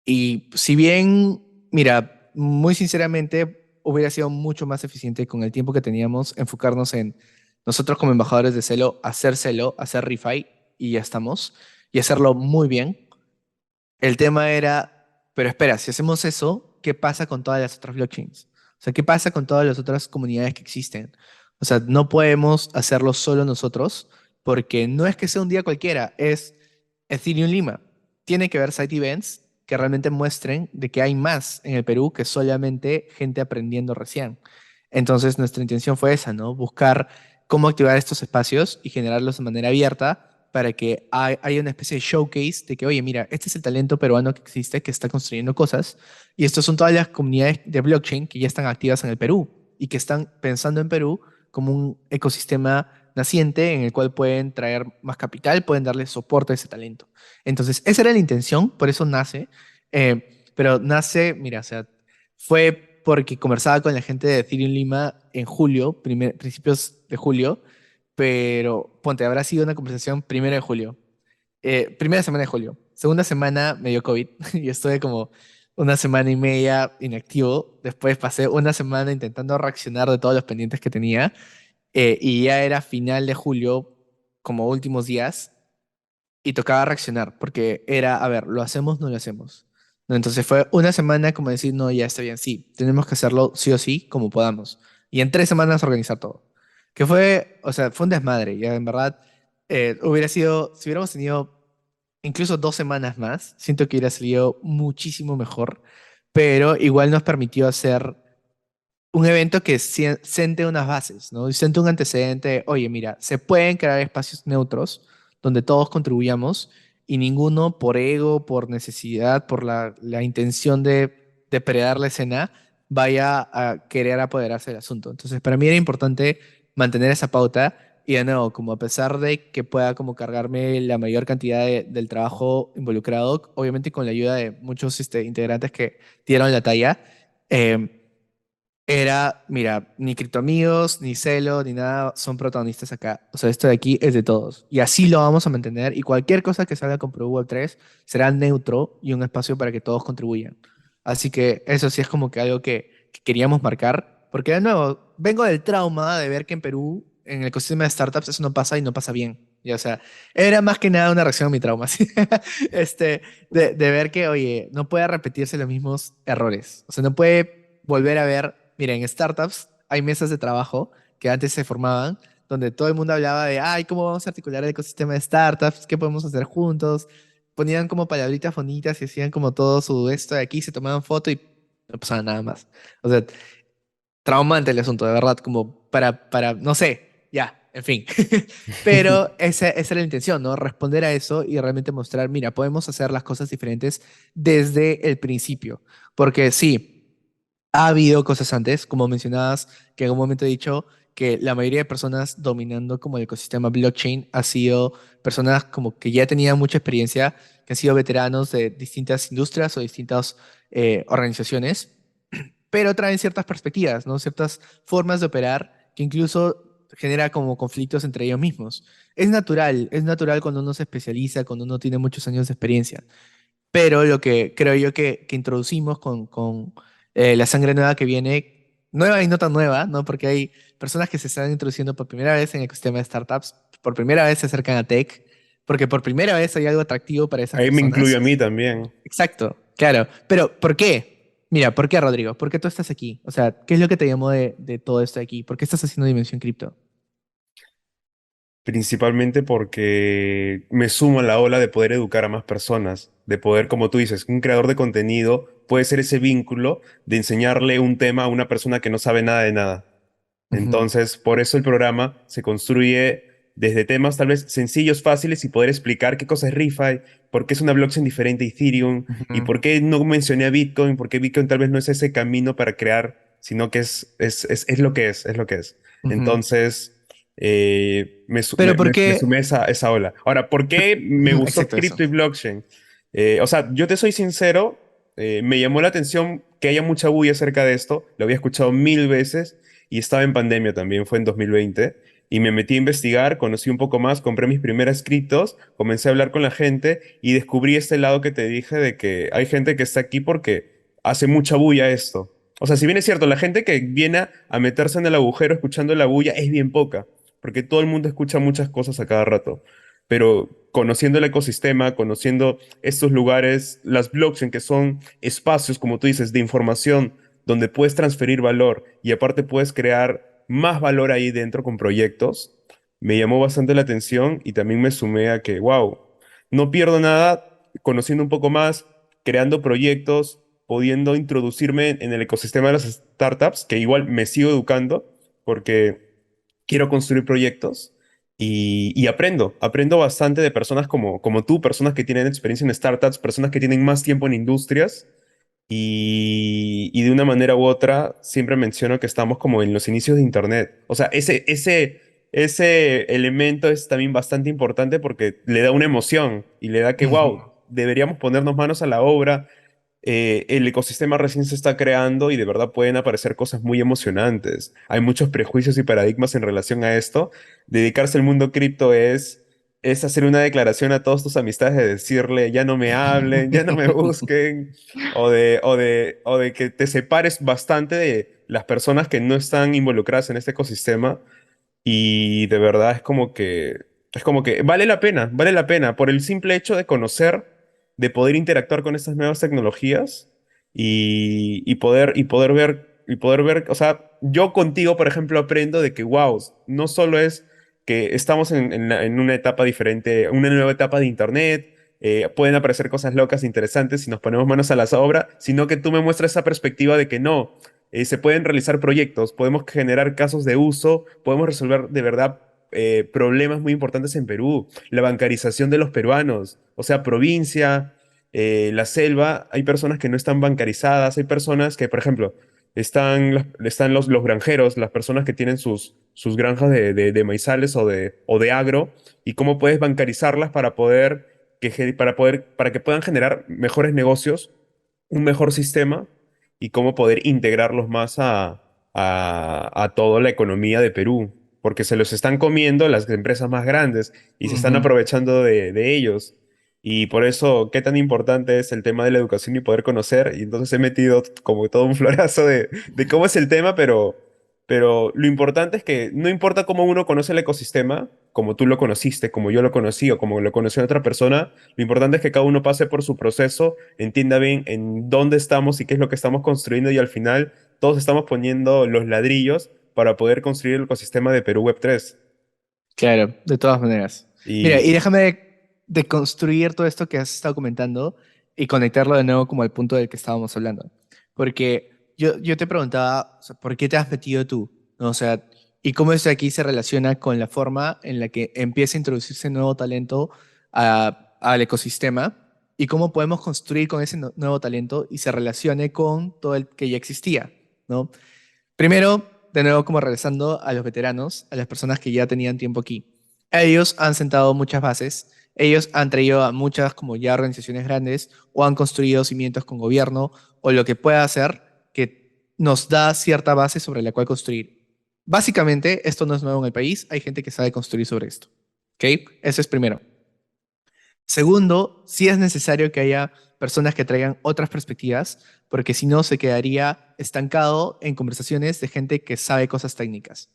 Y si bien, mira, muy sinceramente, hubiera sido mucho más eficiente con el tiempo que teníamos enfocarnos en nosotros como embajadores de Celo, hacer refi y ya estamos, y hacerlo muy bien. El tema era, pero espera, si hacemos eso, ¿qué pasa con todas las otras blockchains? O sea, ¿qué pasa con todas las otras comunidades que existen? O sea, no podemos hacerlo solo nosotros, porque no es que sea un día cualquiera, es Ethereum Lima. Tiene que haber side events que realmente muestren de que hay más en el Perú que solamente gente aprendiendo recién. Entonces, nuestra intención fue esa, ¿no? Buscar cómo activar estos espacios y generarlos de manera abierta para que haya una especie de showcase de que, oye, mira, este es el talento peruano que existe, que está construyendo cosas, y estos son todas las comunidades de blockchain que ya están activas en el Perú y que están pensando en Perú como un ecosistema naciente en el cual pueden traer más capital, pueden darle soporte a ese talento. Entonces, esa era la intención, por eso nace, pero nace, mira, o sea, fue porque conversaba con la gente de Ethereum Lima en julio, principios de julio, pero ponte, habrá sido una conversación primero de julio, primera semana de julio. Segunda semana me dio COVID y estuve como una semana y media inactivo. Después pasé una semana intentando reaccionar de todos los pendientes que tenía y ya era final de julio, como últimos días, y tocaba reaccionar porque era, a ver, ¿lo hacemos o no lo hacemos? ¿No? Entonces fue una semana como decir, no, ya está bien, sí, tenemos que hacerlo sí o sí, como podamos. Y en 3 semanas organizar todo. Que fue, o sea, fue un desmadre, ya en verdad hubiera sido, si hubiéramos tenido incluso 2 semanas más, siento que hubiera salido muchísimo mejor, pero igual nos permitió hacer un evento que siente unas bases, ¿no? Y siente un antecedente, de, oye, mira, se pueden crear espacios neutros donde todos contribuyamos y ninguno por ego, por necesidad, por la intención de depredar la escena, vaya a querer apoderarse del asunto. Entonces, para mí era importante mantener esa pauta y de nuevo, como a pesar de que pueda como cargarme la mayor cantidad del trabajo involucrado, obviamente con la ayuda de muchos integrantes que dieron la talla, eh, era, mira, ni criptoamigos, ni Celo, ni nada son protagonistas acá. O sea, esto de aquí es de todos. Y así lo vamos a mantener. Y cualquier cosa que salga con Pro Web 3 será neutro y un espacio para que todos contribuyan. Así que eso sí es como que algo que queríamos marcar. Porque de nuevo, vengo del trauma de ver que en Perú, en el ecosistema de startups, eso no pasa y no pasa bien. Y, o sea, era más que nada una reacción a mi trauma, ¿sí? De ver que, oye, no puede repetirse los mismos errores. O sea, no puede volver a ver. Mira, en startups hay mesas de trabajo que antes se formaban, donde todo el mundo hablaba de, ay, ¿cómo vamos a articular el ecosistema de startups? ¿Qué podemos hacer juntos? Ponían como palabritas bonitas y hacían como todo su esto de aquí, se tomaban foto y no pasaba nada más. O sea, traumante el asunto, de verdad, como no sé, ya, en fin. Pero esa era la intención, ¿no? Responder a eso y realmente mostrar, mira, podemos hacer las cosas diferentes desde el principio. Porque sí. Ha habido cosas antes, como mencionabas, que en un momento he dicho que la mayoría de personas dominando como el ecosistema blockchain ha sido personas como que ya tenían mucha experiencia, que han sido veteranos de distintas industrias o distintas organizaciones, pero traen ciertas perspectivas, ¿no? Ciertas formas de operar que incluso genera como conflictos entre ellos mismos. Es natural cuando uno se especializa, cuando uno tiene muchos años de experiencia. Pero lo que creo yo que introducimos con la sangre nueva que viene, nueva y no tan nueva, ¿no? Porque hay personas que se están introduciendo por primera vez en el ecosistema de startups, por primera vez se acercan a tech, porque por primera vez hay algo atractivo para esas Ahí me incluye personas. a mí también. Exacto, claro. Pero ¿por qué? Mira, ¿por qué, Rodrigo? ¿Por qué tú estás aquí? O sea, ¿qué es lo que te llamó de todo esto de aquí? ¿Por qué estás haciendo Dimensión Cripto? Principalmente porque me sumo a la ola de poder educar a más personas, de poder, como tú dices, un creador de contenido puede ser ese vínculo de enseñarle un tema a una persona que no sabe nada de nada. Ujú, Entonces, por eso el programa se construye desde temas tal vez sencillos, fáciles y poder explicar qué cosa es ReFi, por qué es una blockchain diferente a Ethereum y ujú, por qué no mencioné a Bitcoin, por qué Bitcoin tal vez no es ese camino para crear, sino que es lo que es lo que es. ujú. Entonces, Pero ¿por me qué? sumé a esa ola. Ahora, ¿por qué me Ujú, gustó exacto, eso. cripto y blockchain? O sea, yo te soy sincero, me llamó la atención que haya mucha bulla acerca de esto, lo había escuchado mil veces y estaba en pandemia también, fue en 2020, y me metí a investigar, conocí un poco más, compré mis primeras criptos, comencé a hablar con la gente y descubrí este lado que te dije de que hay gente que está aquí porque hace mucha bulla esto. O sea, si bien es cierto, la gente que viene a meterse en el agujero escuchando la bulla es bien poca, porque todo el mundo escucha muchas cosas a cada rato. Pero conociendo el ecosistema, conociendo estos lugares, las blockchain, que son espacios, como tú dices, de información donde puedes transferir valor y aparte puedes crear más valor ahí dentro con proyectos, me llamó bastante la atención y también me sumé a que, wow, no pierdo nada conociendo un poco más. creando proyectos, pudiendo introducirme en el ecosistema de las startups, que igual me sigo educando porque quiero construir proyectos y aprendo bastante de personas como tú, personas que tienen experiencia en startups, personas que tienen más tiempo en industrias y de una manera u otra siempre menciono que estamos como en los inicios de Internet. O sea, ese elemento es también bastante importante porque le da una emoción y le da que, wow, deberíamos ponernos manos a la obra. El ecosistema recién se está creando y de verdad pueden aparecer cosas muy emocionantes. Hay muchos prejuicios y paradigmas en relación a esto. Dedicarse al mundo cripto es hacer una declaración a todas tus amistades de decirle, ya no me hablen, ya no me busquen, o de que te separes bastante de las personas que no están involucradas en este ecosistema y de verdad es como que vale la pena por el simple hecho de conocer, de poder interactuar con estas nuevas tecnologías y poder ver, o sea, yo contigo, por ejemplo, aprendo de que, wow, no solo es que estamos en una etapa diferente, una nueva etapa de Internet, pueden aparecer cosas locas, interesantes si nos ponemos manos a la obra, sino que tú me muestras esa perspectiva de que no se pueden realizar proyectos, podemos generar casos de uso, podemos resolver de verdad problemas muy importantes en Perú, la bancarización de los peruanos, o sea, provincia, la selva, hay personas que no están bancarizadas, hay personas que, por ejemplo, están los granjeros, las personas que tienen sus granjas de maizales o de agro, y cómo puedes bancarizarlas para que puedan generar mejores negocios, un mejor sistema y cómo poder integrarlos más a toda la economía de Perú, porque se los están comiendo las empresas más grandes y se están Ujú. aprovechando de ellos. Y por eso, qué tan importante es el tema de la educación y poder conocer. Y entonces he metido como todo un florazo de cómo es el tema, pero lo importante es que no importa cómo uno conoce el ecosistema, como tú lo conociste, como yo lo conocí o como lo conoció otra persona, lo importante es que cada uno pase por su proceso, entienda bien en dónde estamos y qué es lo que estamos construyendo y al final todos estamos poniendo los ladrillos para poder construir el ecosistema de Perú Web 3. Claro, de todas maneras. Mira, y Y déjame de construir todo esto que has estado comentando y conectarlo de nuevo como al punto del que estábamos hablando. Porque yo te preguntaba, o sea, ¿por qué te has metido tú? ¿No? O sea, y cómo esto aquí se relaciona con la forma en la que empieza a introducirse nuevo talento al ecosistema y cómo podemos construir con ese nuevo talento y se relacione con todo el que ya existía, ¿no? Primero, de nuevo, como regresando a los veteranos, a las personas que ya tenían tiempo aquí. Ellos han sentado muchas bases, ellos han traído a muchas como ya organizaciones grandes o han construido cimientos con gobierno o lo que pueda hacer que nos da cierta base sobre la cual construir. Básicamente, esto no es nuevo en el país, hay gente que sabe construir sobre esto. ¿Ok? Eso es primero. Segundo, sí es necesario que haya personas que traigan otras perspectivas, porque si no se quedaría estancado en conversaciones de gente que sabe cosas técnicas.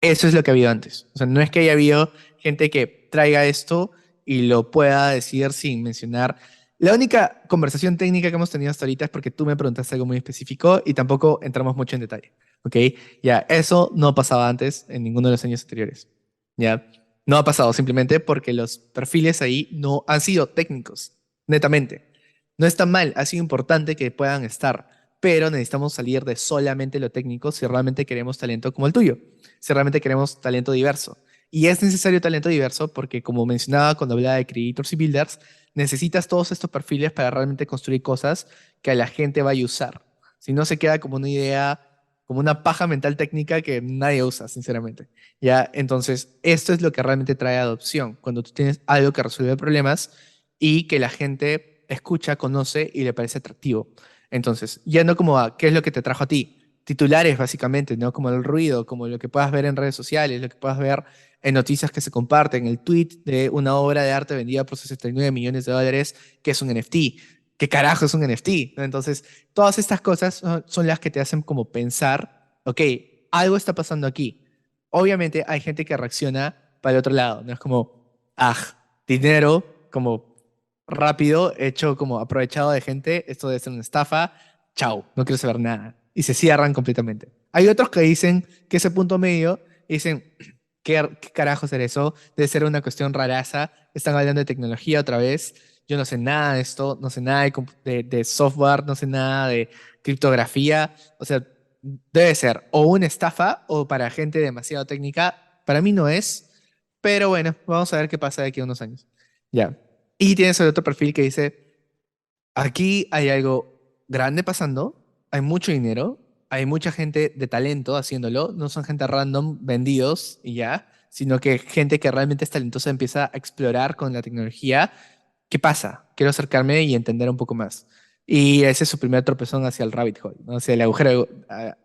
Eso es lo que ha habido antes. O sea, no es que haya habido gente que traiga esto y lo pueda decir sin mencionar. La única conversación técnica que hemos tenido hasta ahorita es porque tú me preguntaste algo muy específico y tampoco entramos mucho en detalle. ¿Ok? Ya, eso no pasaba antes en ninguno de los años anteriores. Ya, no ha pasado simplemente porque los perfiles ahí no han sido técnicos, netamente. No está mal, ha sido importante que puedan estar, pero necesitamos salir de solamente lo técnico si realmente queremos talento como el tuyo, si realmente queremos talento diverso. Y es necesario talento diverso porque, como mencionaba cuando hablaba de creators y builders, necesitas todos estos perfiles para realmente construir cosas que a la gente vaya a usar. Si no, se queda como una idea, como una paja mental técnica que nadie usa, sinceramente. ¿Ya? Entonces, esto es lo que realmente trae adopción, cuando tú tienes algo que resuelve problemas y que la gente escucha, conoce y le parece atractivo. Entonces, yendo como a qué es lo que te trajo a ti. Titulares, básicamente, ¿no? Como el ruido, como lo que puedas ver en redes sociales, lo que puedas ver en noticias que se comparten, el tweet de una obra de arte vendida por 69 millones de dólares, que es un NFT. ¿Qué carajo es un NFT? ¿No? Entonces, todas estas cosas son las que te hacen como pensar, ok, algo está pasando aquí. Obviamente hay gente que reacciona para el otro lado, ¿no? Es como, ah, dinero, como rápido, hecho como aprovechado de gente, esto debe ser una estafa, chao, no quiero saber nada. Y se cierran completamente. Hay otros que dicen que ese punto medio, dicen, ¿qué carajo ser eso? Debe ser una cuestión raraza, están hablando de tecnología otra vez, yo no sé nada de esto, no sé nada de software, no sé nada de criptografía. O sea, debe ser o una estafa o para gente demasiado técnica. Para mí no es, pero bueno, vamos a ver qué pasa de aquí a unos años. Ya. Y tienes el otro perfil que dice, aquí hay algo grande pasando, hay mucho dinero, hay mucha gente de talento haciéndolo, no son gente random vendidos y ya, sino que gente que realmente es talentosa empieza a explorar con la tecnología. ¿Qué pasa? Quiero acercarme y entender un poco más. Y ese es su primer tropezón hacia el rabbit hole, ¿no? Hacia el agujero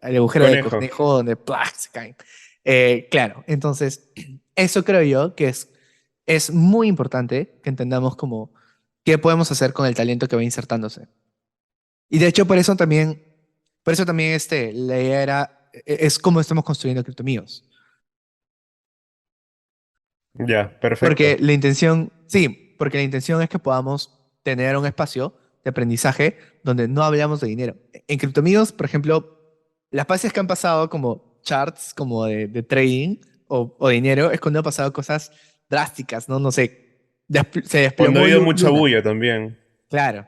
de Conejo. conejo donde ¡plá! Se caen. Claro, entonces, eso creo yo que es muy importante que entendamos como qué podemos hacer con el talento que va insertándose. Y de hecho, por eso también la idea es cómo estamos construyendo criptomíos. Ya, Porque perfecto. la intención, sí, porque la intención es que podamos tener un espacio de aprendizaje donde no hablamos de dinero. En criptomíos, por ejemplo, las pases que han pasado como charts, como de trading o dinero, es cuando han pasado cosas drásticas, ¿no? No sé, se Cuando ha desplomó habido mucha Luna. bulla también. Claro.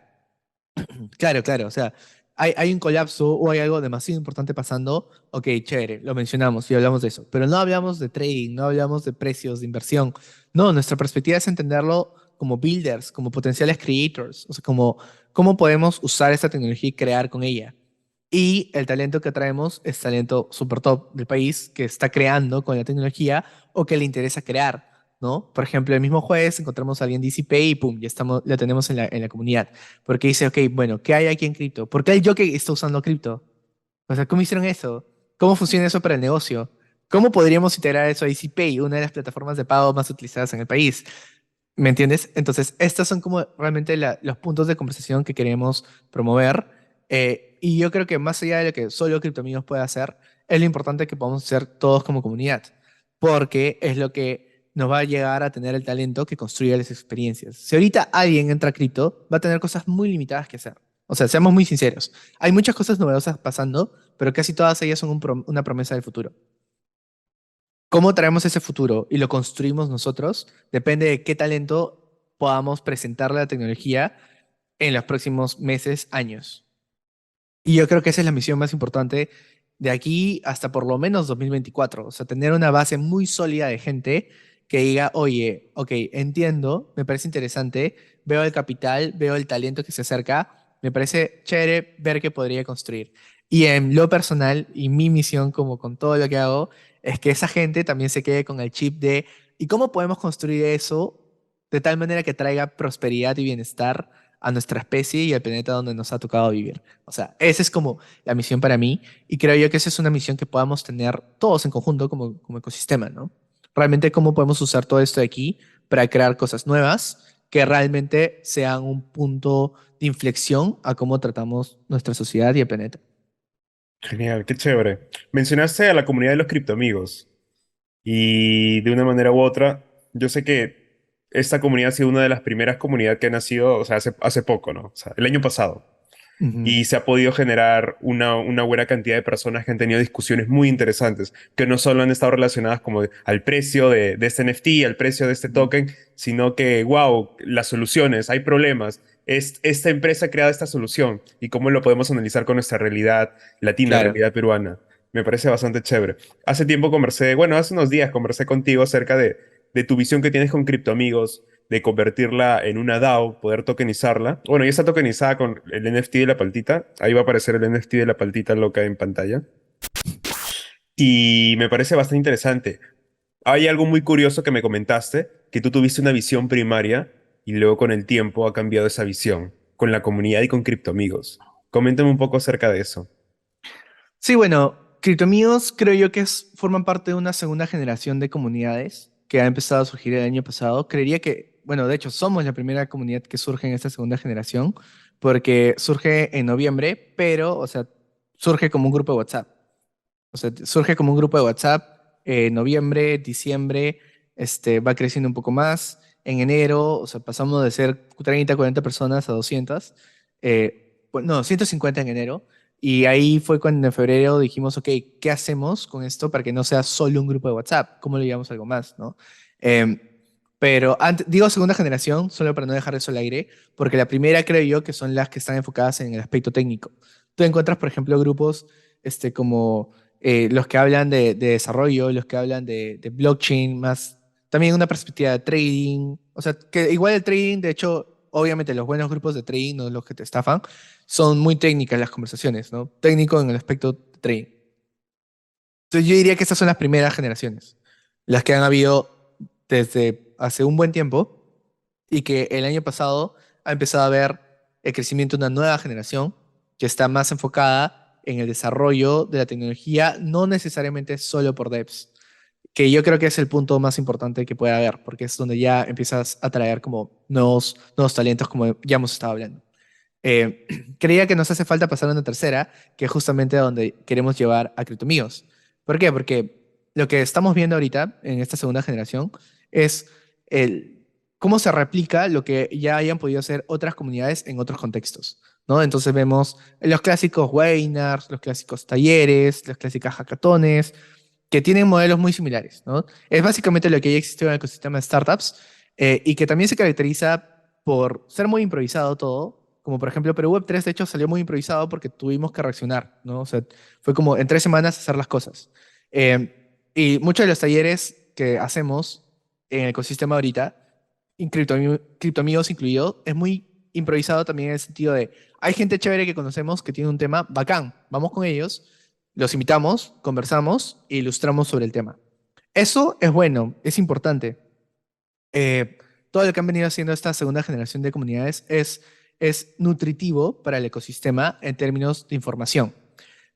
Claro, claro. O sea, hay un colapso o hay algo demasiado importante pasando. Ok, chévere, lo mencionamos y hablamos de eso. Pero no hablamos de trading, no hablamos de precios, de inversión. No, nuestra perspectiva es entenderlo como builders, como potenciales creators. O sea, como cómo podemos usar esta tecnología y crear con ella. Y el talento que traemos es talento super top del país que está creando con la tecnología o que le interesa crear, ¿no? Por ejemplo, el mismo jueves encontramos a alguien de DCP y pum, ya estamos, la tenemos en la comunidad. Porque dice, ok, bueno, ¿qué hay aquí en cripto? ¿Por qué el jockey está usando cripto? O sea, ¿cómo hicieron eso? ¿Cómo funciona eso para el negocio? ¿Cómo podríamos integrar eso a DCP, una de las plataformas de pago más utilizadas en el país? ¿Me entiendes? Entonces, estos son como realmente los puntos de conversación que queremos promover. Y yo creo que más allá de lo que solo CryptoAmigos puede hacer, es lo importante que podamos hacer todos como comunidad, porque es lo que nos va a llegar a tener el talento que construye las experiencias. Si ahorita alguien entra a cripto, va a tener cosas muy limitadas que hacer. O sea, seamos muy sinceros. Hay muchas cosas novedosas pasando, pero casi todas ellas son una promesa del futuro. Cómo traemos ese futuro y lo construimos nosotros depende de qué talento podamos presentarle a la tecnología en los próximos meses, años. Y yo creo que esa es la misión más importante de aquí hasta por lo menos 2024. O sea, tener una base muy sólida de gente que diga, oye, ok, entiendo, me parece interesante, veo el capital, veo el talento que se acerca, me parece chévere ver qué podría construir. Y en lo personal, y mi misión como con todo lo que hago, es que esa gente también se quede con el chip de, ¿y cómo podemos construir eso de tal manera que traiga prosperidad y bienestar a nuestra especie y al planeta donde nos ha tocado vivir? O sea, esa es como la misión para mí y creo yo que esa es una misión que podamos tener todos en conjunto como ecosistema, ¿no? Realmente cómo podemos usar todo esto de aquí para crear cosas nuevas que realmente sean un punto de inflexión a cómo tratamos nuestra sociedad y el planeta. Genial, qué chévere. Mencionaste a la comunidad de los criptoamigos y de una manera u otra, yo sé que esta comunidad ha sido una de las primeras comunidades que ha nacido, o sea, hace poco, ¿no? O sea, el año pasado. Ujú. Y se ha podido generar una buena cantidad de personas que han tenido discusiones muy interesantes, que no solo han estado relacionadas como al precio de este NFT, al precio de este token, sino que, wow, las soluciones, hay problemas. Esta empresa ha creado esta solución y cómo lo podemos analizar con nuestra realidad latina, Claro. realidad peruana. Me parece bastante chévere. Hace tiempo conversé, bueno, hace unos días conversé contigo acerca de tu visión que tienes con criptoamigos, de convertirla en una DAO, poder tokenizarla. Bueno, ya está tokenizada con el NFT de la paltita. Ahí va a aparecer el NFT de la paltita loca en pantalla. Y me parece bastante interesante. Hay algo muy curioso que me comentaste, que tú tuviste una visión primaria y luego con el tiempo ha cambiado esa visión, con la comunidad y con criptoamigos. Coméntame un poco acerca de eso. Sí, bueno, CryptoMíos creo yo que forman parte de una segunda generación de comunidades que ha empezado a surgir el año pasado. Creería que, bueno, de hecho somos la primera comunidad que surge en esta segunda generación porque surge en noviembre, pero, o sea, surge como un grupo de WhatsApp. O sea, surge como un grupo de WhatsApp, noviembre, diciembre, va creciendo un poco más. En enero, o sea, pasamos de ser 30, 40 personas a 200. Pues, no, 150 en enero. Y ahí fue cuando en febrero dijimos, ok, ¿qué hacemos con esto para que no sea solo un grupo de WhatsApp? ¿Cómo le llamamos algo más, no? Pero digo segunda generación, solo para no dejar eso al aire, porque la primera creo yo que son las que están enfocadas en el aspecto técnico. Tú encuentras, por ejemplo, grupos como los que hablan de desarrollo, los que hablan de blockchain, más también una perspectiva de trading. O sea, que igual el trading, de hecho, obviamente los buenos grupos de trading, no los que te estafan, son muy técnicas las conversaciones, ¿no? Técnico en el aspecto de trading. Entonces yo diría que estas son las primeras generaciones, las que han habido desde hace un buen tiempo y que el año pasado ha empezado a ver el crecimiento de una nueva generación que está más enfocada en el desarrollo de la tecnología, no necesariamente solo por devs, que yo creo que es el punto más importante que puede haber, porque es donde ya empiezas a traer como nuevos talentos, como ya hemos estado hablando. Eh, Creía que nos hace falta pasar a una tercera, que es justamente a donde queremos llevar a Criptomigos. ¿Por qué? Porque lo que estamos viendo ahorita en esta segunda generación es el, cómo se replica lo que ya hayan podido hacer otras comunidades en otros contextos, ¿no? Entonces vemos los clásicos webinars, los clásicos talleres, las clásicas hackatones, que tienen modelos muy similares, ¿no? Es básicamente lo que ya existió en el ecosistema de startups y que también se caracteriza por ser muy improvisado todo, como por ejemplo, pero Web3 de hecho salió muy improvisado porque tuvimos que reaccionar, ¿no? O sea, fue como en 3 semanas hacer las cosas. Y muchos de los talleres que hacemos en el ecosistema ahorita, Criptoamigos incluido, es muy improvisado también en el sentido de, hay gente chévere que conocemos que tiene un tema bacán, vamos con ellos, los invitamos, conversamos e ilustramos sobre el tema. Eso es bueno, es importante. Todo lo que han venido haciendo esta segunda generación de comunidades es nutritivo para el ecosistema en términos de información.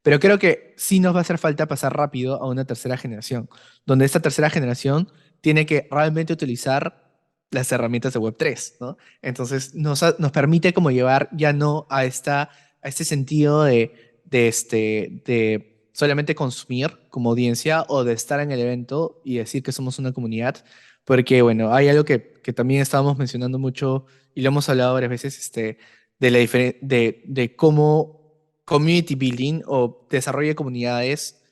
Pero creo que sí nos va a hacer falta pasar rápido a una tercera generación, donde esta tercera generación tiene que realmente utilizar las herramientas de Web3, ¿no? Entonces nos permite como llevar ya no a este sentido de solamente consumir como audiencia o de estar en el evento y decir que somos una comunidad, porque bueno, hay algo que también estábamos mencionando mucho y lo hemos hablado varias veces, de cómo community building o desarrollo de comunidades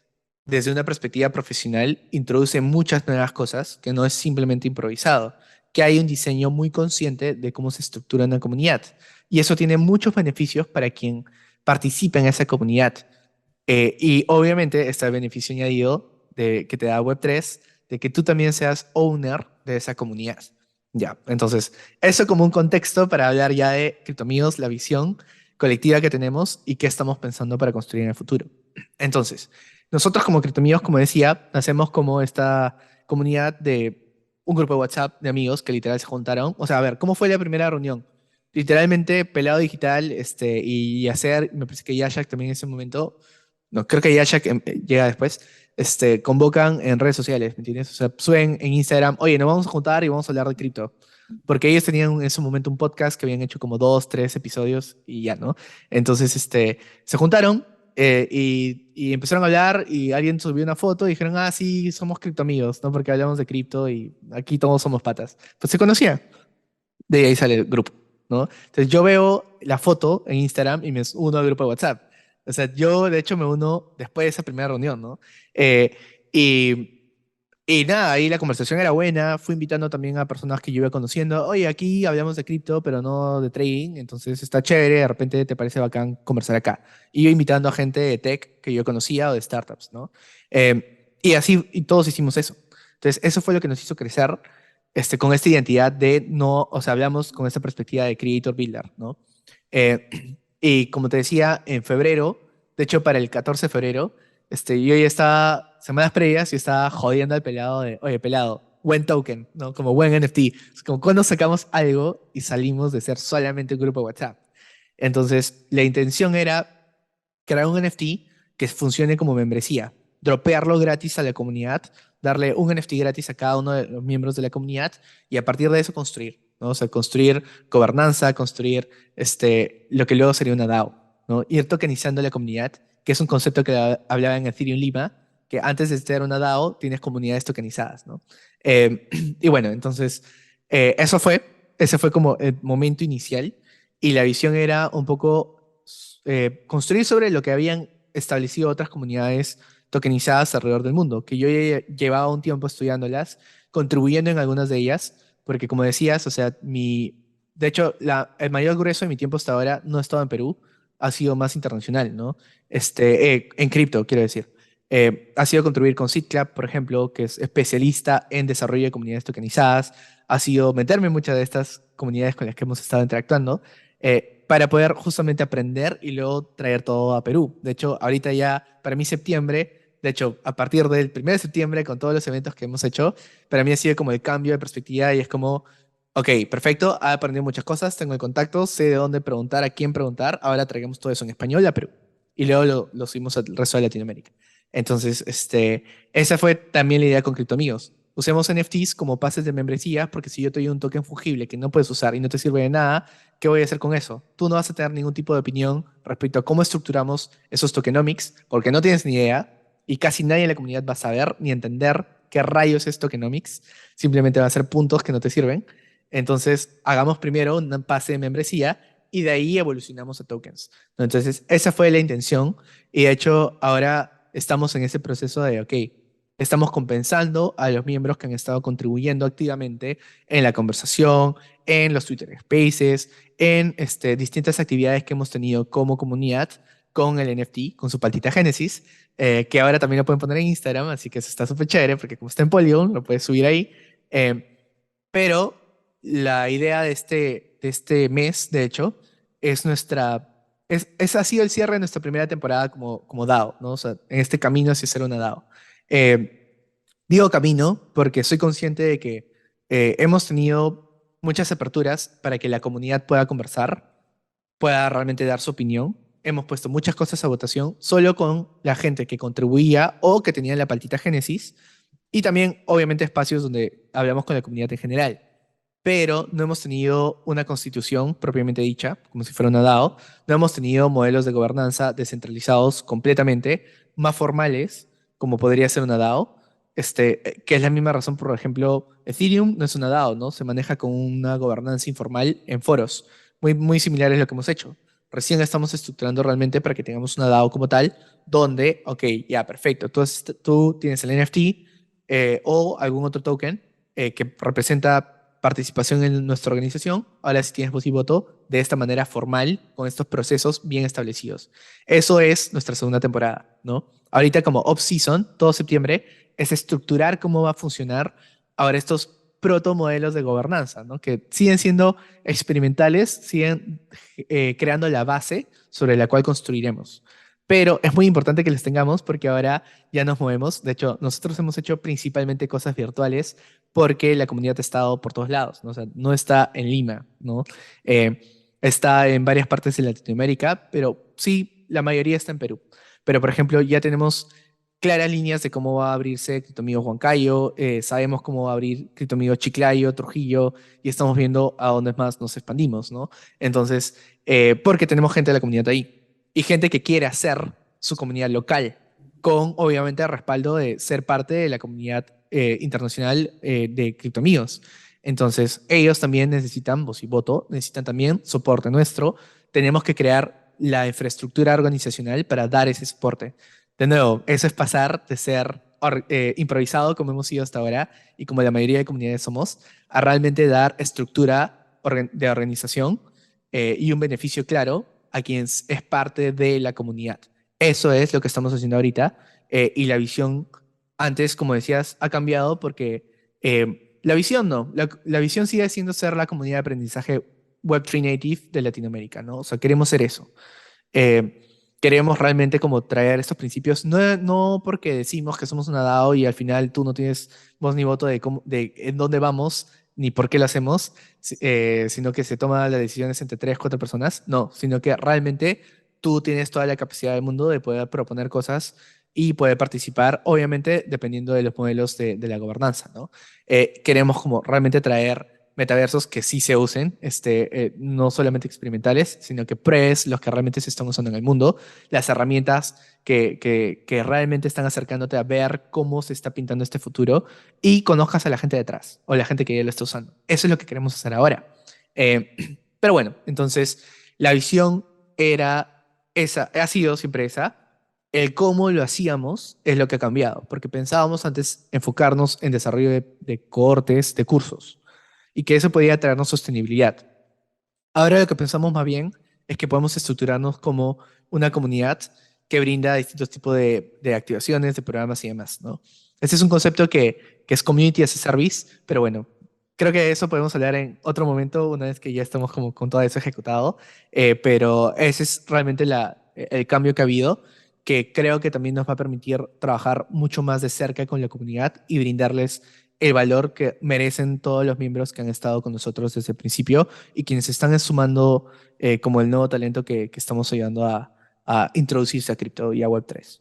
desde una perspectiva profesional introduce muchas nuevas cosas que no es simplemente improvisado, que hay un diseño muy consciente de cómo se estructura una comunidad. Y eso tiene muchos beneficios para quien participa en esa comunidad. Y obviamente está el beneficio añadido que te da Web3, de que tú también seas owner de esa comunidad. Ya, entonces, eso como un contexto para hablar ya de criptoamigos, la visión colectiva que tenemos y qué estamos pensando para construir en el futuro. Entonces, nosotros como criptoamigos, como decía, hacemos como esta comunidad de un grupo de WhatsApp de amigos que literal se juntaron. O sea, a ver, ¿cómo fue la primera reunión? Literalmente, Pelado Digital y hacer, me parece que Yashak también en ese momento, no, creo que Yashak llega después, convocan en redes sociales, ¿me entiendes? O sea, suben en Instagram, oye, nos vamos a juntar y vamos a hablar de cripto. Porque ellos tenían en ese momento un podcast que habían hecho como 2, 3 episodios y ya, ¿no? Entonces, se juntaron y empezaron a hablar y alguien subió una foto y dijeron, ah, sí, somos criptoamigos, ¿no? Porque hablamos de cripto y aquí todos somos patas. Pues se conocía. De ahí sale el grupo, ¿no? Entonces yo veo la foto en Instagram y me uno al grupo de WhatsApp. O sea, yo de hecho me uno después de esa primera reunión, ¿no? Eh, y, y nada, ahí la conversación era buena, fui invitando también a personas que yo iba conociendo, oye, aquí hablamos de cripto, pero no de trading, entonces está chévere, de repente te parece bacán conversar acá. Y yo invitando a gente de tech que yo conocía o de startups, ¿no? Y así, y todos hicimos eso. Entonces, eso fue lo que nos hizo crecer con esta identidad de no, o sea, hablamos con esta perspectiva de creator builder, ¿no? Eh, y como te decía, en febrero, de hecho para el 14 de febrero, yo ya estaba, semanas previas, yo estaba jodiendo al pelado de, oye, pelado, buen token, ¿no? Como buen NFT. Es como cuando sacamos algo y salimos de ser solamente un grupo de WhatsApp. Entonces, la intención era crear un NFT que funcione como membresía, dropearlo gratis a la comunidad, darle un NFT gratis a cada uno de los miembros de la comunidad y a partir de eso construir, ¿no? O sea, construir gobernanza, construir lo que luego sería una DAO, ¿no? Ir tokenizando la comunidad, que es un concepto que hablaba en Ethereum Lima, que antes de ser una DAO tienes comunidades tokenizadas, ¿no? Y bueno, entonces, ese fue como el momento inicial y la visión era un poco construir sobre lo que habían establecido otras comunidades tokenizadas alrededor del mundo, que yo ya llevaba un tiempo estudiándolas, contribuyendo en algunas de ellas, porque como decías, o sea, de hecho, el mayor grueso de mi tiempo hasta ahora no ha estado en Perú, ha sido más internacional, ¿no? En cripto, quiero decir. Ha sido contribuir con SeedClub, por ejemplo, que es especialista en desarrollo de comunidades tokenizadas, ha sido meterme en muchas de estas comunidades con las que hemos estado interactuando, para poder justamente aprender y luego traer todo a Perú. De hecho, ahorita ya, para mí septiembre, de hecho, a partir del 1 de septiembre, con todos los eventos que hemos hecho, para mí ha sido como el cambio de perspectiva y es como, ok, perfecto, he aprendido muchas cosas, tengo el contacto, sé de dónde preguntar, a quién preguntar, ahora traigamos todo eso en español a Perú. Y luego lo subimos al resto de Latinoamérica. Entonces, esa fue también la idea con CryptoAmigos. Usemos NFTs como pases de membresía, porque si yo te doy un token fungible que no puedes usar y no te sirve de nada, ¿qué voy a hacer con eso? Tú no vas a tener ningún tipo de opinión respecto a cómo estructuramos esos tokenomics, porque no tienes ni idea y casi nadie en la comunidad va a saber ni entender qué rayos es tokenomics. Simplemente va a ser puntos que no te sirven. Entonces, hagamos primero un pase de membresía y de ahí evolucionamos a tokens, ¿no? Entonces, esa fue la intención y de hecho ahora estamos en ese proceso de, ok, estamos compensando a los miembros que han estado contribuyendo activamente en la conversación, en los Twitter Spaces, en distintas actividades que hemos tenido como comunidad con el NFT, con su paltita Génesis, que ahora también lo pueden poner en Instagram, así que eso está súper chévere porque como está en Polygon, lo puedes subir ahí. Pero la idea de este mes, de hecho, es ha sido el cierre de nuestra primera temporada como DAO, ¿no? O sea, en este camino hacia ser una DAO. Digo camino porque soy consciente de que hemos tenido muchas aperturas para que la comunidad pueda conversar, pueda realmente dar su opinión. Hemos puesto muchas cosas a votación solo con la gente que contribuía o que tenía la paltita Génesis y también, obviamente, espacios donde hablamos con la comunidad en general. Pero no hemos tenido una constitución propiamente dicha, como si fuera una DAO. No hemos tenido modelos de gobernanza descentralizados completamente, más formales, como podría ser una DAO. Que es la misma razón, por ejemplo, Ethereum no es una DAO, ¿no? Se maneja con una gobernanza informal en foros, muy, muy similares a lo que hemos hecho. Recién estamos estructurando realmente para que tengamos una DAO como tal, donde, ok, ya, perfecto, tú tienes el NFT, o algún otro token que representa participación en nuestra organización, ahora sí tienes voz y voto de esta manera formal, con estos procesos bien establecidos. Eso es nuestra segunda temporada, ¿no? Ahorita como off-season, todo septiembre, es estructurar cómo va a funcionar ahora estos protomodelos de gobernanza, ¿no? Que siguen siendo experimentales, siguen creando la base sobre la cual construiremos. Pero es muy importante que les tengamos porque ahora ya nos movemos. De hecho, nosotros hemos hecho principalmente cosas virtuales porque la comunidad ha estado por todos lados, ¿no? O sea, no está en Lima, ¿no? Está en varias partes de Latinoamérica, pero sí, la mayoría está en Perú. Pero, por ejemplo, ya tenemos claras líneas de cómo va a abrirse Criptomigo Huancayo, sabemos cómo va a abrir Criptomigo Chiclayo, Trujillo, y estamos viendo a dónde más nos expandimos, ¿no? Entonces, porque tenemos gente de la comunidad ahí y gente que quiere hacer su comunidad local, con obviamente el respaldo de ser parte de la comunidad internacional de criptoamigos. Entonces, ellos también necesitan voz y voto, necesitan también soporte nuestro. Tenemos que crear la infraestructura organizacional para dar ese soporte. De nuevo, eso es pasar de ser improvisado como hemos sido hasta ahora y como la mayoría de comunidades somos, a realmente dar estructura de organización y un beneficio claro a quien es parte de la comunidad. Eso es lo que estamos haciendo ahorita y la visión antes, como decías, ha cambiado porque la visión no, la visión sigue siendo ser la comunidad de aprendizaje Web3 Native de Latinoamérica, ¿no? O sea, queremos ser eso. Eh, Queremos realmente como traer estos principios, no porque decimos que somos una DAO y al final tú no tienes voz ni voto de en dónde vamos ni por qué lo hacemos, sino que se toman las decisiones entre tres, cuatro personas. No, sino que realmente tú tienes toda la capacidad del mundo de poder proponer cosas y poder participar, obviamente, dependiendo de los modelos de la gobernanza, ¿no? Queremos como realmente traer metaversos que sí se usen, no solamente experimentales, sino que pruebes los que realmente se están usando en el mundo, las herramientas que realmente están acercándote a ver cómo se está pintando este futuro y conozcas a la gente detrás o la gente que ya lo está usando. Eso es lo que queremos hacer ahora. Pero bueno, entonces la visión era esa, ha sido siempre esa. El cómo lo hacíamos es lo que ha cambiado, porque pensábamos antes enfocarnos en desarrollo de cohortes, de cursos. y que eso podría traernos sostenibilidad. Ahora lo que pensamos más bien es que podemos estructurarnos como una comunidad que brinda distintos tipos de activaciones, de programas y demás, ¿no? Este es un concepto que es Community as a Service, pero bueno, creo que eso podemos hablar en otro momento, una vez que ya estamos como con todo eso ejecutado, pero ese es realmente el cambio que ha habido, que creo que también nos va a permitir trabajar mucho más de cerca con la comunidad y brindarles el valor que merecen todos los miembros que han estado con nosotros desde el principio y quienes están sumando como el nuevo talento que estamos ayudando a introducirse a cripto y a Web3.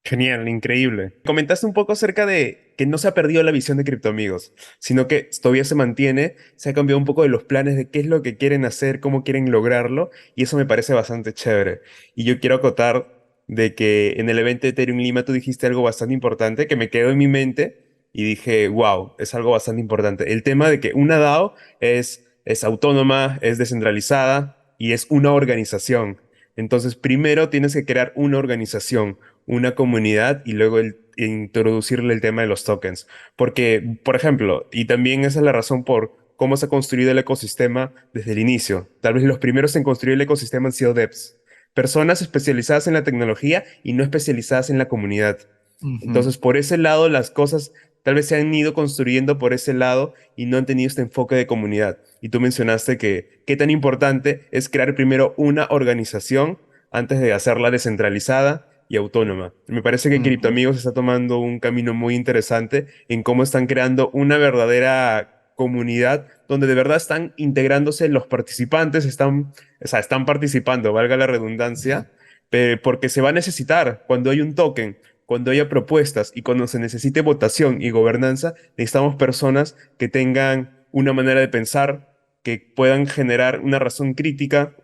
Genial, increíble. Comentaste un poco acerca de que no se ha perdido la visión de CriptoAmigos, sino que todavía se mantiene, se ha cambiado un poco de los planes de qué es lo que quieren hacer, cómo quieren lograrlo, y eso me parece bastante chévere. Y yo quiero acotar de que en el evento de Ethereum Lima tú dijiste algo bastante importante que me quedó en mi mente y dije, wow, es algo bastante importante. El tema de que una DAO es autónoma, es descentralizada y es una organización. Entonces, primero tienes que crear una organización, una comunidad y luego introducirle el tema de los tokens. Porque, por ejemplo, y también esa es la razón por cómo se ha construido el ecosistema desde el inicio. Tal vez los primeros en construir el ecosistema han sido devs, personas especializadas en la tecnología y no especializadas en la comunidad. Ujú, Entonces, por ese lado, las cosas tal vez se han ido construyendo por ese lado y no han tenido este enfoque de comunidad. Y tú mencionaste que qué tan importante es crear primero una organización antes de hacerla descentralizada y autónoma. Me parece que ujú, CryptoAmigos está tomando un camino muy interesante en cómo están creando una verdadera comunidad donde de verdad están integrándose los participantes, o sea, están participando, valga la redundancia, porque se va a necesitar cuando hay un token, cuando haya propuestas y cuando se necesite votación y gobernanza, necesitamos personas que tengan una manera de pensar, que puedan generar una razón crítica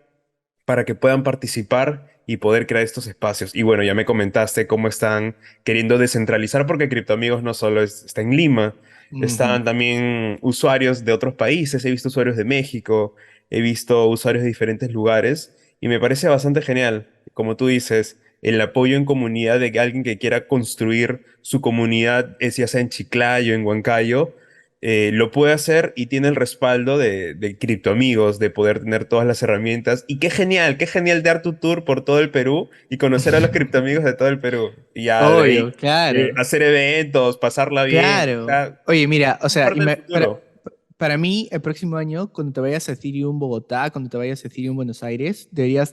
para que puedan participar y poder crear estos espacios. Y bueno, ya me comentaste cómo están queriendo descentralizar, porque CriptoAmigos no solo está en Lima, ujú. están también usuarios de otros países, he visto usuarios de México, he visto usuarios de diferentes lugares, y me parece bastante genial, como tú dices, el apoyo en comunidad de alguien que quiera construir su comunidad, es ya sea en Chiclayo, en Huancayo, lo puede hacer y tiene el respaldo de CriptoAmigos, de poder tener todas las herramientas. Y qué genial dar tu tour por todo el Perú y conocer a los CriptoAmigos de todo el Perú. Y ya de ahí Obvio, claro, hacer eventos, pasarla bien. O claro. sea, Oye, mira, o es sea, parte del futuro. para mí, el próximo año, cuando te vayas a Ethereum Bogotá, cuando te vayas a Ethereum Buenos Aires, deberías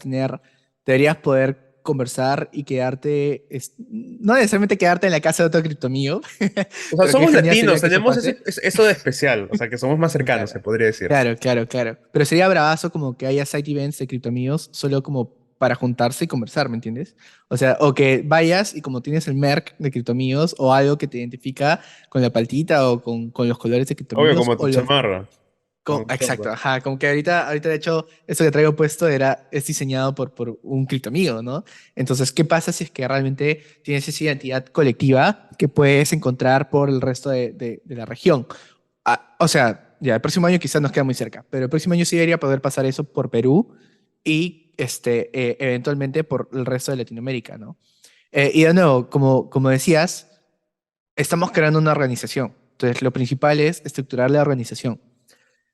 poder conversar y quedarte, no necesariamente quedarte en la casa de otro criptomío, O sea, pero qué somos genial latinos, sería que eso tenemos pase. eso de especial. O sea, que somos más cercanos, se Claro, podría decir. claro, claro, claro. Pero sería bravazo como que haya side events de criptomíos solo como para juntarse y conversar, ¿me entiendes? O sea, o que vayas y como tienes el merc de criptomíos o algo que te identifica con la paltita o con los colores de Obvio, criptomíos como tu o los... chamarra. Como tu exacto, chompa. ajá, como que ahorita de hecho eso que traigo puesto es diseñado por un criptomío, ¿no? Entonces, ¿qué pasa si es que realmente tienes esa identidad colectiva que puedes encontrar por el resto de la región? O sea, ya el próximo año quizás nos queda muy cerca, pero el próximo año sí debería poder pasar eso por Perú y eventualmente por el resto de Latinoamérica, ¿no? Y de nuevo, como decías, estamos creando una organización. Entonces, lo principal es estructurar la organización.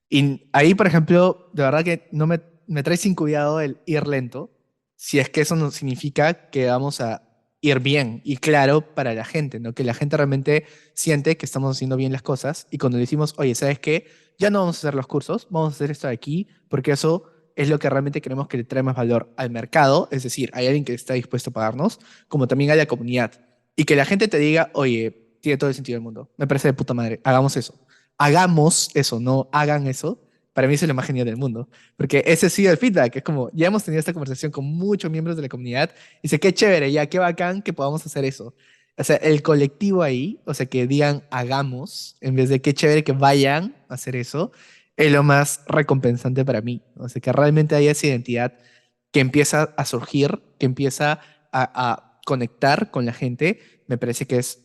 Y ahí, por ejemplo, de verdad que no me trae sin cuidado el ir lento, si es que eso no significa que vamos a ir bien y claro para la gente, ¿no? Que la gente realmente siente que estamos haciendo bien las cosas y cuando decimos, oye, ¿sabes qué? Ya no vamos a hacer los cursos, vamos a hacer esto de aquí, porque eso es lo que realmente queremos que le trae más valor al mercado, es decir, hay alguien que está dispuesto a pagarnos, como también a la comunidad. Y que la gente te diga, oye, tiene todo el sentido del mundo, me parece de puta madre, hagamos eso, no hagan eso, para mí eso es lo más genial del mundo. Porque ese ha sido el feedback. Es como, ya hemos tenido esta conversación con muchos miembros de la comunidad y dice, qué chévere, ya, qué bacán que podamos hacer eso. O sea, el colectivo ahí, o sea, que digan hagamos, en vez de qué chévere que vayan a hacer eso, es lo más recompensante para mí. O sea, que realmente haya esa identidad que empieza a surgir, que empieza a conectar con la gente, me parece que es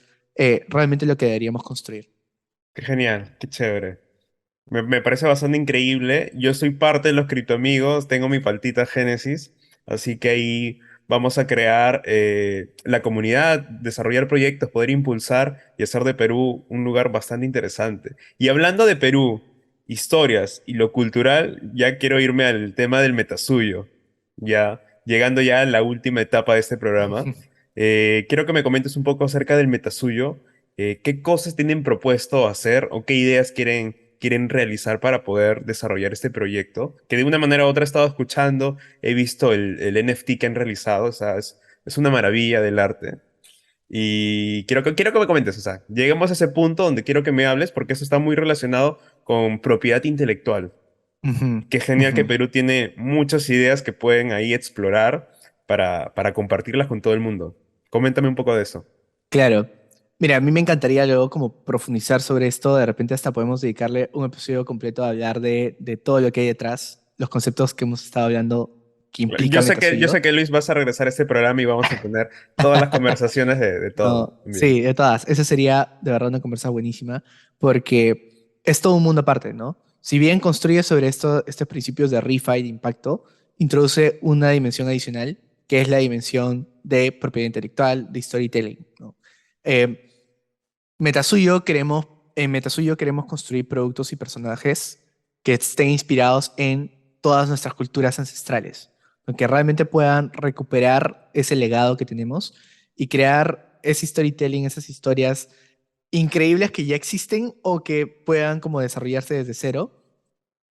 realmente lo que deberíamos construir. Qué genial, qué chévere. Me parece bastante increíble. Yo soy parte de los criptoamigos, tengo mi paltita Génesis, así que ahí vamos a crear la comunidad, desarrollar proyectos, poder impulsar y hacer de Perú un lugar bastante interesante. Y hablando de Perú historias y lo cultural, ya quiero irme al tema del metasuyo. Ya, llegando ya a la última etapa de este programa, quiero que me comentes un poco acerca del metasuyo. ¿Qué cosas tienen propuesto hacer o qué ideas quieren realizar para poder desarrollar este proyecto? Que de una manera u otra he estado escuchando, he visto el NFT que han realizado, o sea, es una maravilla del arte. Y quiero que me comentes, o sea, lleguemos a ese punto donde quiero que me hables porque eso está muy relacionado con propiedad intelectual. Ujú, Qué genial ujú. que Perú tiene muchas ideas que pueden ahí explorar para compartirlas con todo el mundo. Coméntame un poco de eso. Claro. Mira, a mí me encantaría luego como profundizar sobre esto. De repente hasta podemos dedicarle un episodio completo a hablar de todo lo que hay detrás, los conceptos que hemos estado hablando que implica Yo MetaSuyo. sé que Luis vas a regresar a este programa y vamos a tener todas las conversaciones de todo No, también. sí, de todas. Esa sería de verdad una conversa buenísima porque es todo un mundo aparte, ¿no? Si bien construye sobre estos principios de ReFi de impacto, introduce una dimensión adicional que es la dimensión de propiedad intelectual, de storytelling, ¿no? Eh, en MetaSuyo queremos construir productos y personajes que estén inspirados en todas nuestras culturas ancestrales, ¿no? Que realmente puedan recuperar ese legado que tenemos y crear ese storytelling, esas historias increíbles que ya existen o que puedan como desarrollarse desde cero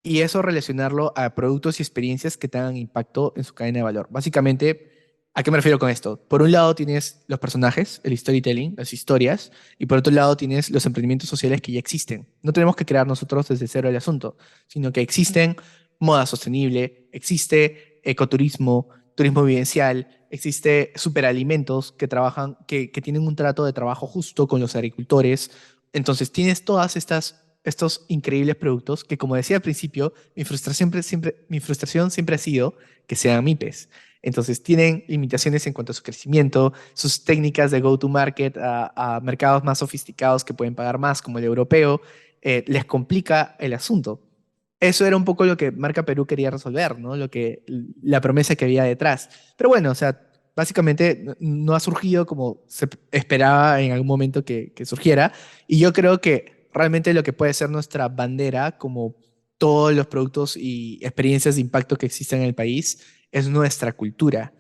y eso relacionarlo a productos y experiencias que tengan impacto en su cadena de valor. Básicamente, ¿a qué me refiero con esto? Por un lado tienes los personajes, el storytelling, las historias, y por otro lado tienes los emprendimientos sociales que ya existen. No tenemos que crear nosotros desde cero el asunto, sino que existen moda sostenible, existe ecoturismo, turismo vivencial, existe superalimentos que trabajan, que tienen un trato de trabajo justo con los agricultores. Entonces tienes todas estos increíbles productos que, como decía al principio, mi frustración siempre ha sido que sean MIPES. Entonces tienen limitaciones en cuanto a su crecimiento, sus técnicas de go-to-market a mercados más sofisticados que pueden pagar más, como el europeo, les complica el asunto. Eso era un poco lo que Marca Perú quería resolver, ¿no? La promesa que había detrás. Pero bueno, o sea, básicamente no ha surgido como se esperaba en algún momento que surgiera. Y yo creo que realmente lo que puede ser nuestra bandera, como todos los productos y experiencias de impacto que existen en el país, es nuestra cultura.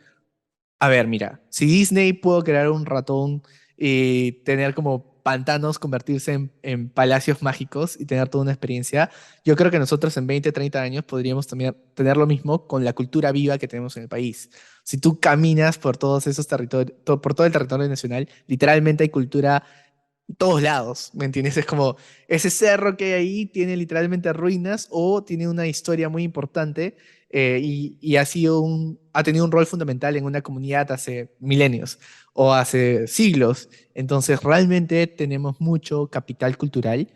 A ver, mira, si Disney pudo crear un ratón y tener como pantanos, convertirse en palacios mágicos y tener toda una experiencia, yo creo que nosotros en 20, 30 años podríamos también tener lo mismo con la cultura viva que tenemos en el país. Si tú caminas por todos esos territorios, por todo el territorio nacional, literalmente hay cultura todos lados, ¿me entiendes? Es como ese cerro que hay ahí tiene literalmente ruinas o tiene una historia muy importante y ha tenido un rol fundamental en una comunidad hace milenios o hace siglos. Entonces, realmente tenemos mucho capital cultural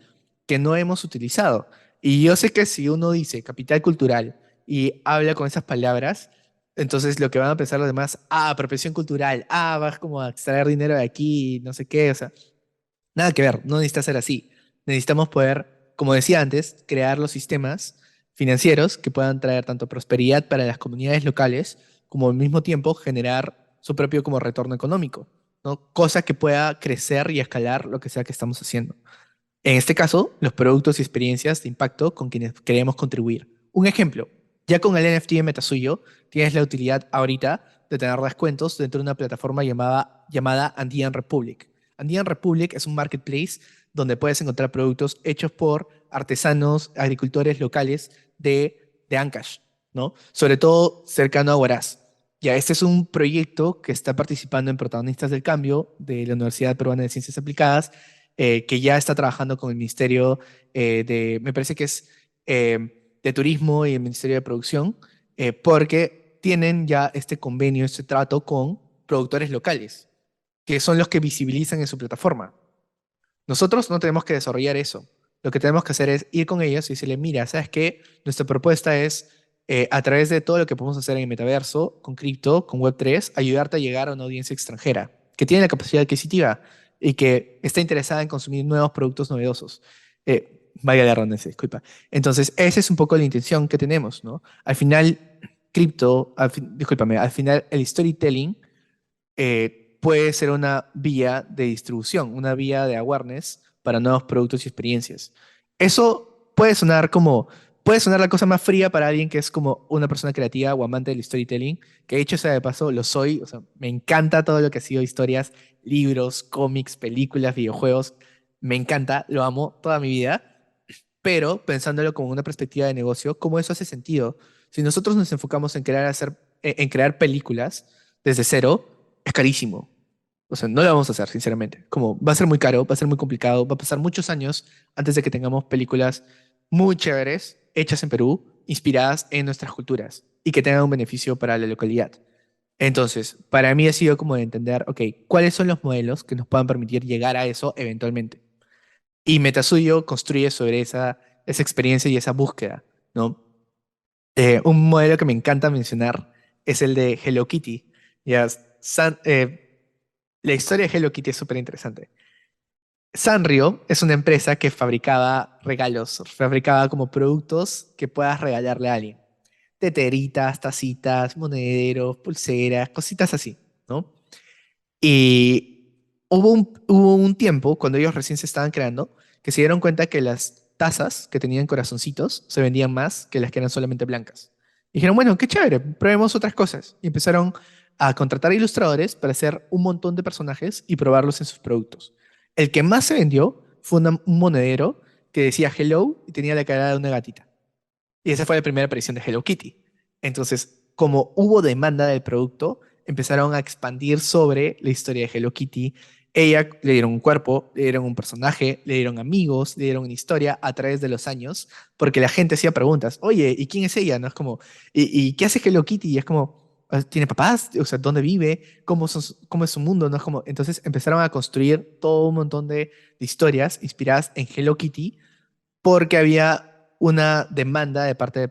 que no hemos utilizado. Y yo sé que si uno dice capital cultural y habla con esas palabras, entonces lo que van a pensar los demás, apropiación cultural, vas como a extraer dinero de aquí, no sé qué, o sea. Nada que ver, no necesita ser así. Necesitamos poder, como decía antes, crear los sistemas financieros que puedan traer tanto prosperidad para las comunidades locales como al mismo tiempo generar su propio como retorno económico, ¿no? Cosa que pueda crecer y escalar lo que sea que estamos haciendo. En este caso, los productos y experiencias de impacto con quienes queremos contribuir. Un ejemplo, ya con el NFT de MetaSuyo, tienes la utilidad ahorita de tener descuentos dentro de una plataforma llamada Andean Republic. Andean Republic es un marketplace donde puedes encontrar productos hechos por artesanos, agricultores locales de Ancash, ¿no? Sobre todo cercano a Huaraz. Ya, este es un proyecto que está participando en Protagonistas del Cambio de la Universidad Peruana de Ciencias Aplicadas que ya está trabajando con el Ministerio me parece que es de Turismo y el Ministerio de Producción, porque tienen ya este convenio, este trato con productores locales, que son los que visibilizan en su plataforma. Nosotros no tenemos que desarrollar eso. Lo que tenemos que hacer es ir con ellos y decirle, mira, ¿sabes qué? Nuestra propuesta es, a través de todo lo que podemos hacer en el metaverso, con cripto, con Web3, ayudarte a llegar a una audiencia extranjera que tiene la capacidad adquisitiva y que está interesada en consumir nuevos productos novedosos. Vaya la redundancia, disculpa. Entonces, esa es un poco la intención que tenemos, ¿no? Al final, discúlpame, al final el storytelling puede ser una vía de distribución, una vía de awareness para nuevos productos y experiencias. Eso puede sonar como, puede sonar la cosa más fría para alguien que es como una persona creativa o amante del storytelling, que de hecho sea de paso lo soy, o sea, me encanta todo lo que ha sido historias, libros, cómics, películas, videojuegos, me encanta, lo amo toda mi vida, pero pensándolo como una perspectiva de negocio, ¿cómo eso hace sentido? Si nosotros nos enfocamos en en crear películas desde cero, es carísimo. O sea, no lo vamos a hacer, sinceramente. Como va a ser muy caro, va a ser muy complicado, va a pasar muchos años antes de que tengamos películas muy chéveres, hechas en Perú, inspiradas en nuestras culturas y que tengan un beneficio para la localidad. Entonces, para mí ha sido como de entender, ok, ¿cuáles son los modelos que nos puedan permitir llegar a eso eventualmente? Y Metasuyo construye sobre esa experiencia y esa búsqueda, ¿no? Un modelo que me encanta mencionar es el de Hello Kitty. Ya, la historia de Hello Kitty es súper interesante. Sanrio es una empresa que fabricaba regalos, fabricaba como productos que puedas regalarle a alguien. Teteritas, tacitas, monederos, pulseras, cositas así, ¿no? Y hubo un tiempo, cuando ellos recién se estaban creando, que se dieron cuenta que las tazas que tenían corazoncitos se vendían más que las que eran solamente blancas. Y dijeron, bueno, qué chévere, probemos otras cosas. Y empezaron a contratar ilustradores para hacer un montón de personajes y probarlos en sus productos. El que más se vendió fue un monedero que decía Hello y tenía la cara de una gatita. Y esa fue la primera aparición de Hello Kitty. Entonces, como hubo demanda del producto, empezaron a expandir sobre la historia de Hello Kitty. Ella le dieron un cuerpo, le dieron un personaje, le dieron amigos, le dieron una historia a través de los años, porque la gente hacía preguntas. Oye, ¿y quién es ella? ¿No? Es como, ¿y qué hace Hello Kitty? Y es como, ¿tiene papás? O sea, ¿dónde vive? ¿Cómo es su mundo? ¿No? Es como, entonces empezaron a construir todo un montón de historias inspiradas en Hello Kitty porque había una demanda de parte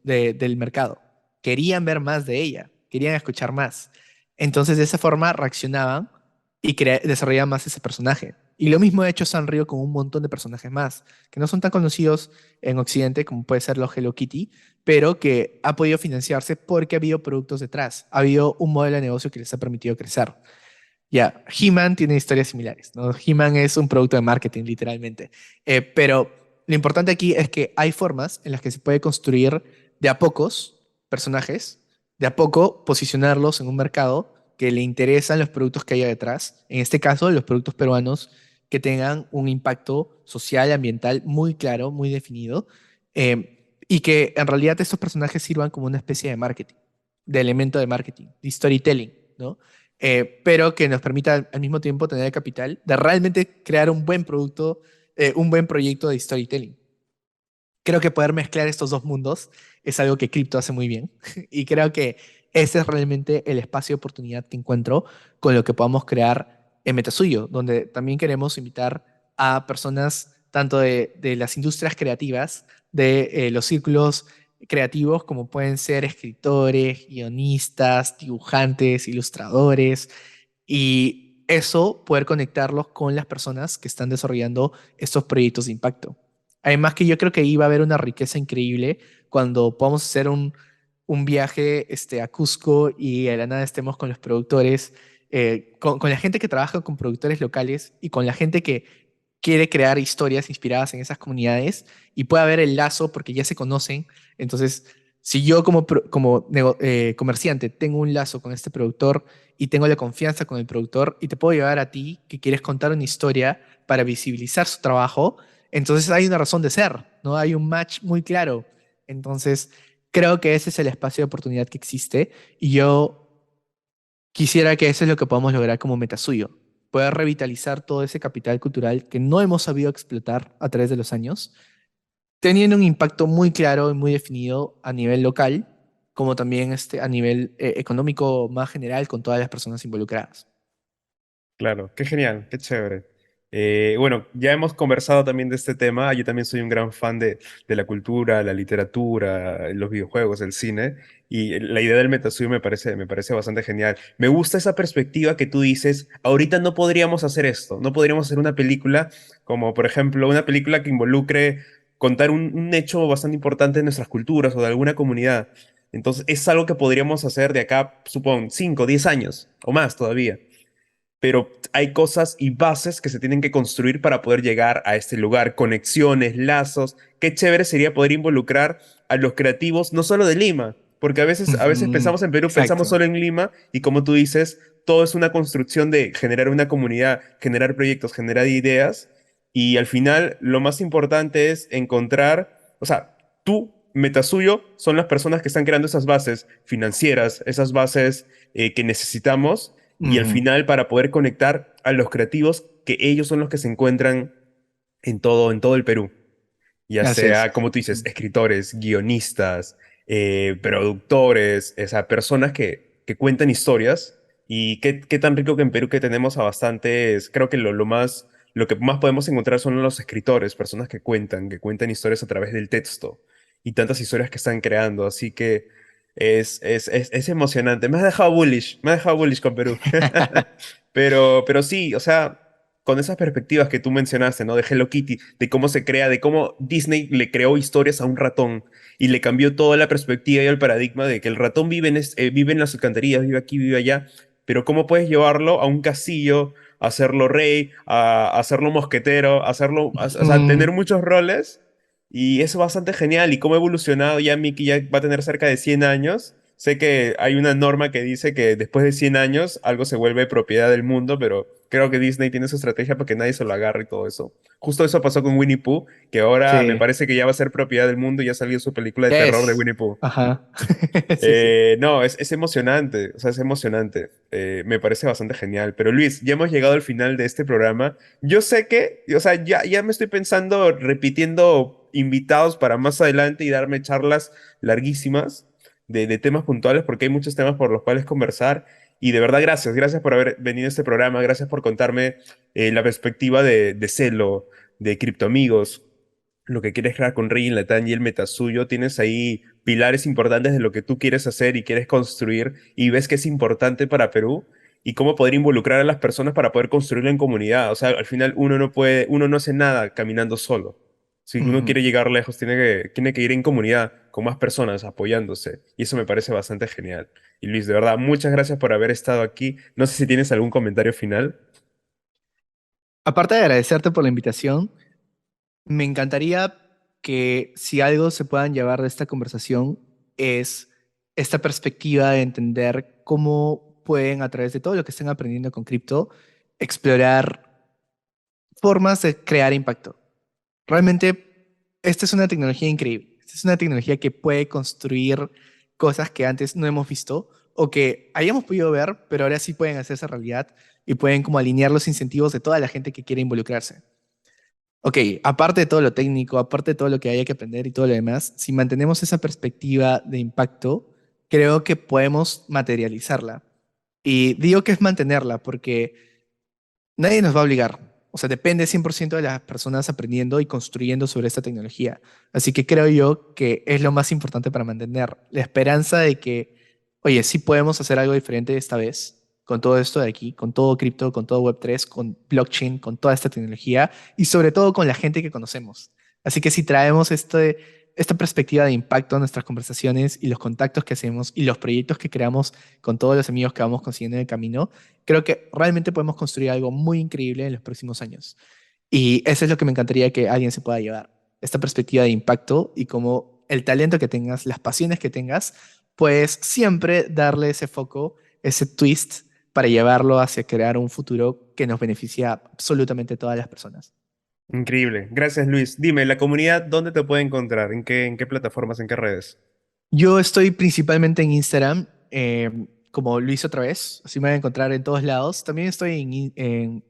del mercado. Querían ver más de ella, querían escuchar más. Entonces, de esa forma reaccionaban y desarrollaban más ese personaje. Y lo mismo ha hecho Sanrio con un montón de personajes más, que no son tan conocidos en Occidente como puede ser los Hello Kitty, pero que ha podido financiarse porque ha habido productos detrás, ha habido un modelo de negocio que les ha permitido crecer. Ya, He-Man tiene historias similares, ¿no? He-Man es un producto de marketing, literalmente. Pero lo importante aquí es que hay formas en las que se puede construir de a pocos personajes, de a poco posicionarlos en un mercado que le interesan los productos que haya detrás. En este caso, los productos peruanos que tengan un impacto social, ambiental muy claro, muy definido, y que en realidad estos personajes sirvan como una especie de marketing, de elemento de marketing, de storytelling, ¿no? Pero que nos permita al mismo tiempo tener el capital de realmente crear un buen producto, un buen proyecto de storytelling. Creo que poder mezclar estos dos mundos es algo que Crypto hace muy bien y creo que ese es realmente el espacio de oportunidad que encuentro con lo que podamos crear en Metasuyo, donde también queremos invitar a personas tanto de las industrias creativas, de los círculos creativos, como pueden ser escritores, guionistas, dibujantes, ilustradores, y eso poder conectarlos con las personas que están desarrollando estos proyectos de impacto. Además que yo creo que ahí va a haber una riqueza increíble cuando podamos hacer un viaje a Cusco y de la nada estemos con los productores, con la gente que trabaja con productores locales y con la gente que quiere crear historias inspiradas en esas comunidades y puede haber el lazo porque ya se conocen. Entonces, si yo comerciante tengo un lazo con este productor y tengo la confianza con el productor y te puedo llevar a ti que quieres contar una historia para visibilizar su trabajo, entonces hay una razón de ser, ¿no? Hay un match muy claro. Entonces, creo que ese es el espacio de oportunidad que existe y yo quisiera que eso es lo que podamos lograr como meta suyo, poder revitalizar todo ese capital cultural que no hemos sabido explotar a través de los años, teniendo un impacto muy claro y muy definido a nivel local, como también a nivel económico más general con todas las personas involucradas. Claro, qué genial, qué chévere. Bueno, ya hemos conversado también de este tema. Yo también soy un gran fan de la cultura, la literatura, los videojuegos, el cine. Y la idea del Metasuyo me parece bastante genial. Me gusta esa perspectiva que tú dices, ahorita no podríamos hacer esto, no podríamos hacer una película como, por ejemplo, una película que involucre contar un hecho bastante importante de nuestras culturas o de alguna comunidad. Entonces, es algo que podríamos hacer de acá, supongo, 5, 10 años o más todavía. pero hay cosas y bases que se tienen que construir para poder llegar a este lugar, conexiones, lazos. Qué chévere sería poder involucrar a los creativos, no solo de Lima, porque a veces Ujú. pensamos en Perú, pensamos Exacto. solo en Lima, y como tú dices, todo es una construcción de generar una comunidad, generar proyectos, generar ideas, y al final lo más importante es encontrar, o sea, tú, Metasuyo, son las personas que están creando esas bases financieras, esas bases que necesitamos y al Ujú. final para poder conectar a los creativos, que ellos son los que se encuentran en todo el Perú, ya Así es. sea, como tú dices, escritores, guionistas, productores, o sea, personas que cuentan historias. Y qué tan rico que en Perú que tenemos a bastantes, creo que lo que más podemos encontrar son los escritores, personas que cuentan historias a través del texto y tantas historias que están creando. Así que es emocionante. Me has dejado bullish con Perú. Pero sí, o sea, con esas perspectivas que tú mencionaste, ¿no? De Hello Kitty, de cómo se crea, de cómo Disney le creó historias a un ratón y le cambió toda la perspectiva y el paradigma de que el ratón vive en las alcantarillas, vive aquí, vive allá, pero cómo puedes llevarlo a un castillo, a hacerlo rey, a hacerlo mosquetero, o sea, tener Mm, muchos roles y eso es bastante genial y cómo ha evolucionado ya Mickey ya va a tener cerca de 100 años. Sé que hay una norma que dice que después de 100 años algo se vuelve propiedad del mundo, pero creo que Disney tiene su estrategia para que nadie se lo agarre y todo eso. Justo eso pasó con Winnie Pooh, que ahora me sí. parece que ya va a ser propiedad del mundo y ya salió su película de Ya terror de es. Winnie Pooh. Ajá. Sí, sí. No, es emocionante, o sea, es emocionante. Me parece bastante genial. Pero Luis, ya hemos llegado al final de este programa. Yo sé que, o sea, ya me estoy pensando repitiendo invitados para más adelante y darme charlas larguísimas de temas puntuales, porque hay muchos temas por los cuales conversar. Y de verdad, gracias por haber venido a este programa, gracias por contarme la perspectiva de Celo, de Criptoamigos, lo que quieres crear con Reggie Latán y el Metasuyo. Tienes ahí pilares importantes de lo que tú quieres hacer y quieres construir y ves que es importante para Perú y cómo poder involucrar a las personas para poder construirlo en comunidad. O sea, al final uno no hace nada caminando solo. Si uno Ujú. quiere llegar lejos, tiene que ir en comunidad con más personas apoyándose. Y eso me parece bastante genial. Y Luis, de verdad, muchas gracias por haber estado aquí. No sé si tienes algún comentario final. Aparte de agradecerte por la invitación, me encantaría que si algo se puedan llevar de esta conversación es esta perspectiva de entender cómo pueden, a través de todo lo que estén aprendiendo con cripto, explorar formas de crear impacto. Realmente, esta es una tecnología increíble. Esta es una tecnología que puede construir cosas que antes no hemos visto o que hayamos podido ver, pero ahora sí pueden hacerse realidad y pueden como alinear los incentivos de toda la gente que quiere involucrarse. Ok, aparte de todo lo técnico, aparte de todo lo que haya que aprender y todo lo demás, si mantenemos esa perspectiva de impacto, creo que podemos materializarla. Y digo que es mantenerla porque nadie nos va a obligar. O sea, depende 100% de las personas aprendiendo y construyendo sobre esta tecnología. Así que creo yo que es lo más importante para mantener la esperanza de que, oye, sí podemos hacer algo diferente esta vez con todo esto de aquí, con todo cripto, con todo Web3, con blockchain, con toda esta tecnología y sobre todo con la gente que conocemos. Así que si traemos esta perspectiva de impacto a nuestras conversaciones y los contactos que hacemos y los proyectos que creamos con todos los amigos que vamos consiguiendo en el camino, creo que realmente podemos construir algo muy increíble en los próximos años. Y eso es lo que me encantaría que alguien se pueda llevar, esta perspectiva de impacto y como el talento que tengas, las pasiones que tengas, pues siempre darle ese foco, ese twist para llevarlo hacia crear un futuro que nos beneficie a absolutamente todas las personas. Increíble. Gracias, Luis. Dime, la comunidad, ¿dónde te puede encontrar? ¿En qué plataformas, en qué redes? Yo estoy principalmente en Instagram, como lo hice otra vez, así me van a encontrar en todos lados. También estoy en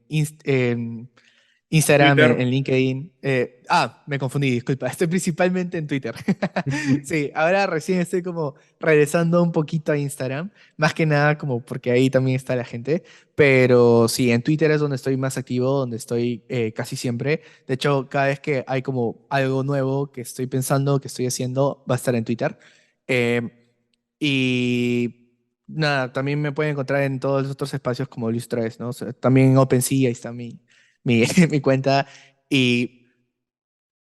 Instagram, Twitter. en LinkedIn. Me confundí, disculpa. Estoy principalmente en Twitter. Sí, ahora recién estoy como regresando un poquito a Instagram, más que nada como porque ahí también está la gente. Pero sí, en Twitter es donde estoy más activo, donde estoy casi siempre. De hecho, cada vez que hay como algo nuevo que estoy pensando, que estoy haciendo, va a estar en Twitter. Eh, y nada, también me pueden encontrar en todos los otros espacios como Luis Traes, ¿no? O sea, también en OpenSea, ahí está mi, mi cuenta. Y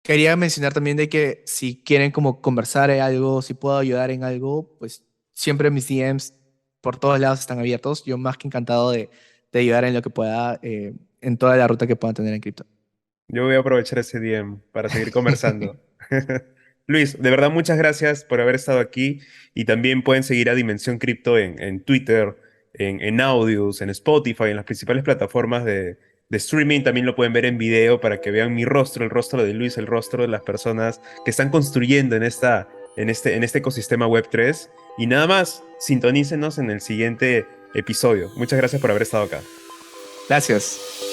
quería mencionar también de que si quieren como conversar en algo, si puedo ayudar en algo, pues siempre mis DMs por todos lados están abiertos. Yo más que encantado de ayudar en lo que pueda, en toda la ruta que puedan tener en cripto. Yo voy a aprovechar ese DM para seguir conversando. Luis, de verdad muchas gracias por haber estado aquí y también pueden seguir a Dimensión Cripto en Twitter, en Audios, en Spotify, en las principales plataformas de streaming. También lo pueden ver en video para que vean mi rostro, el rostro de Luis, el rostro de las personas que están construyendo en este ecosistema Web3. Y nada más, sintonícenos en el siguiente episodio. Muchas gracias por haber estado acá. Gracias.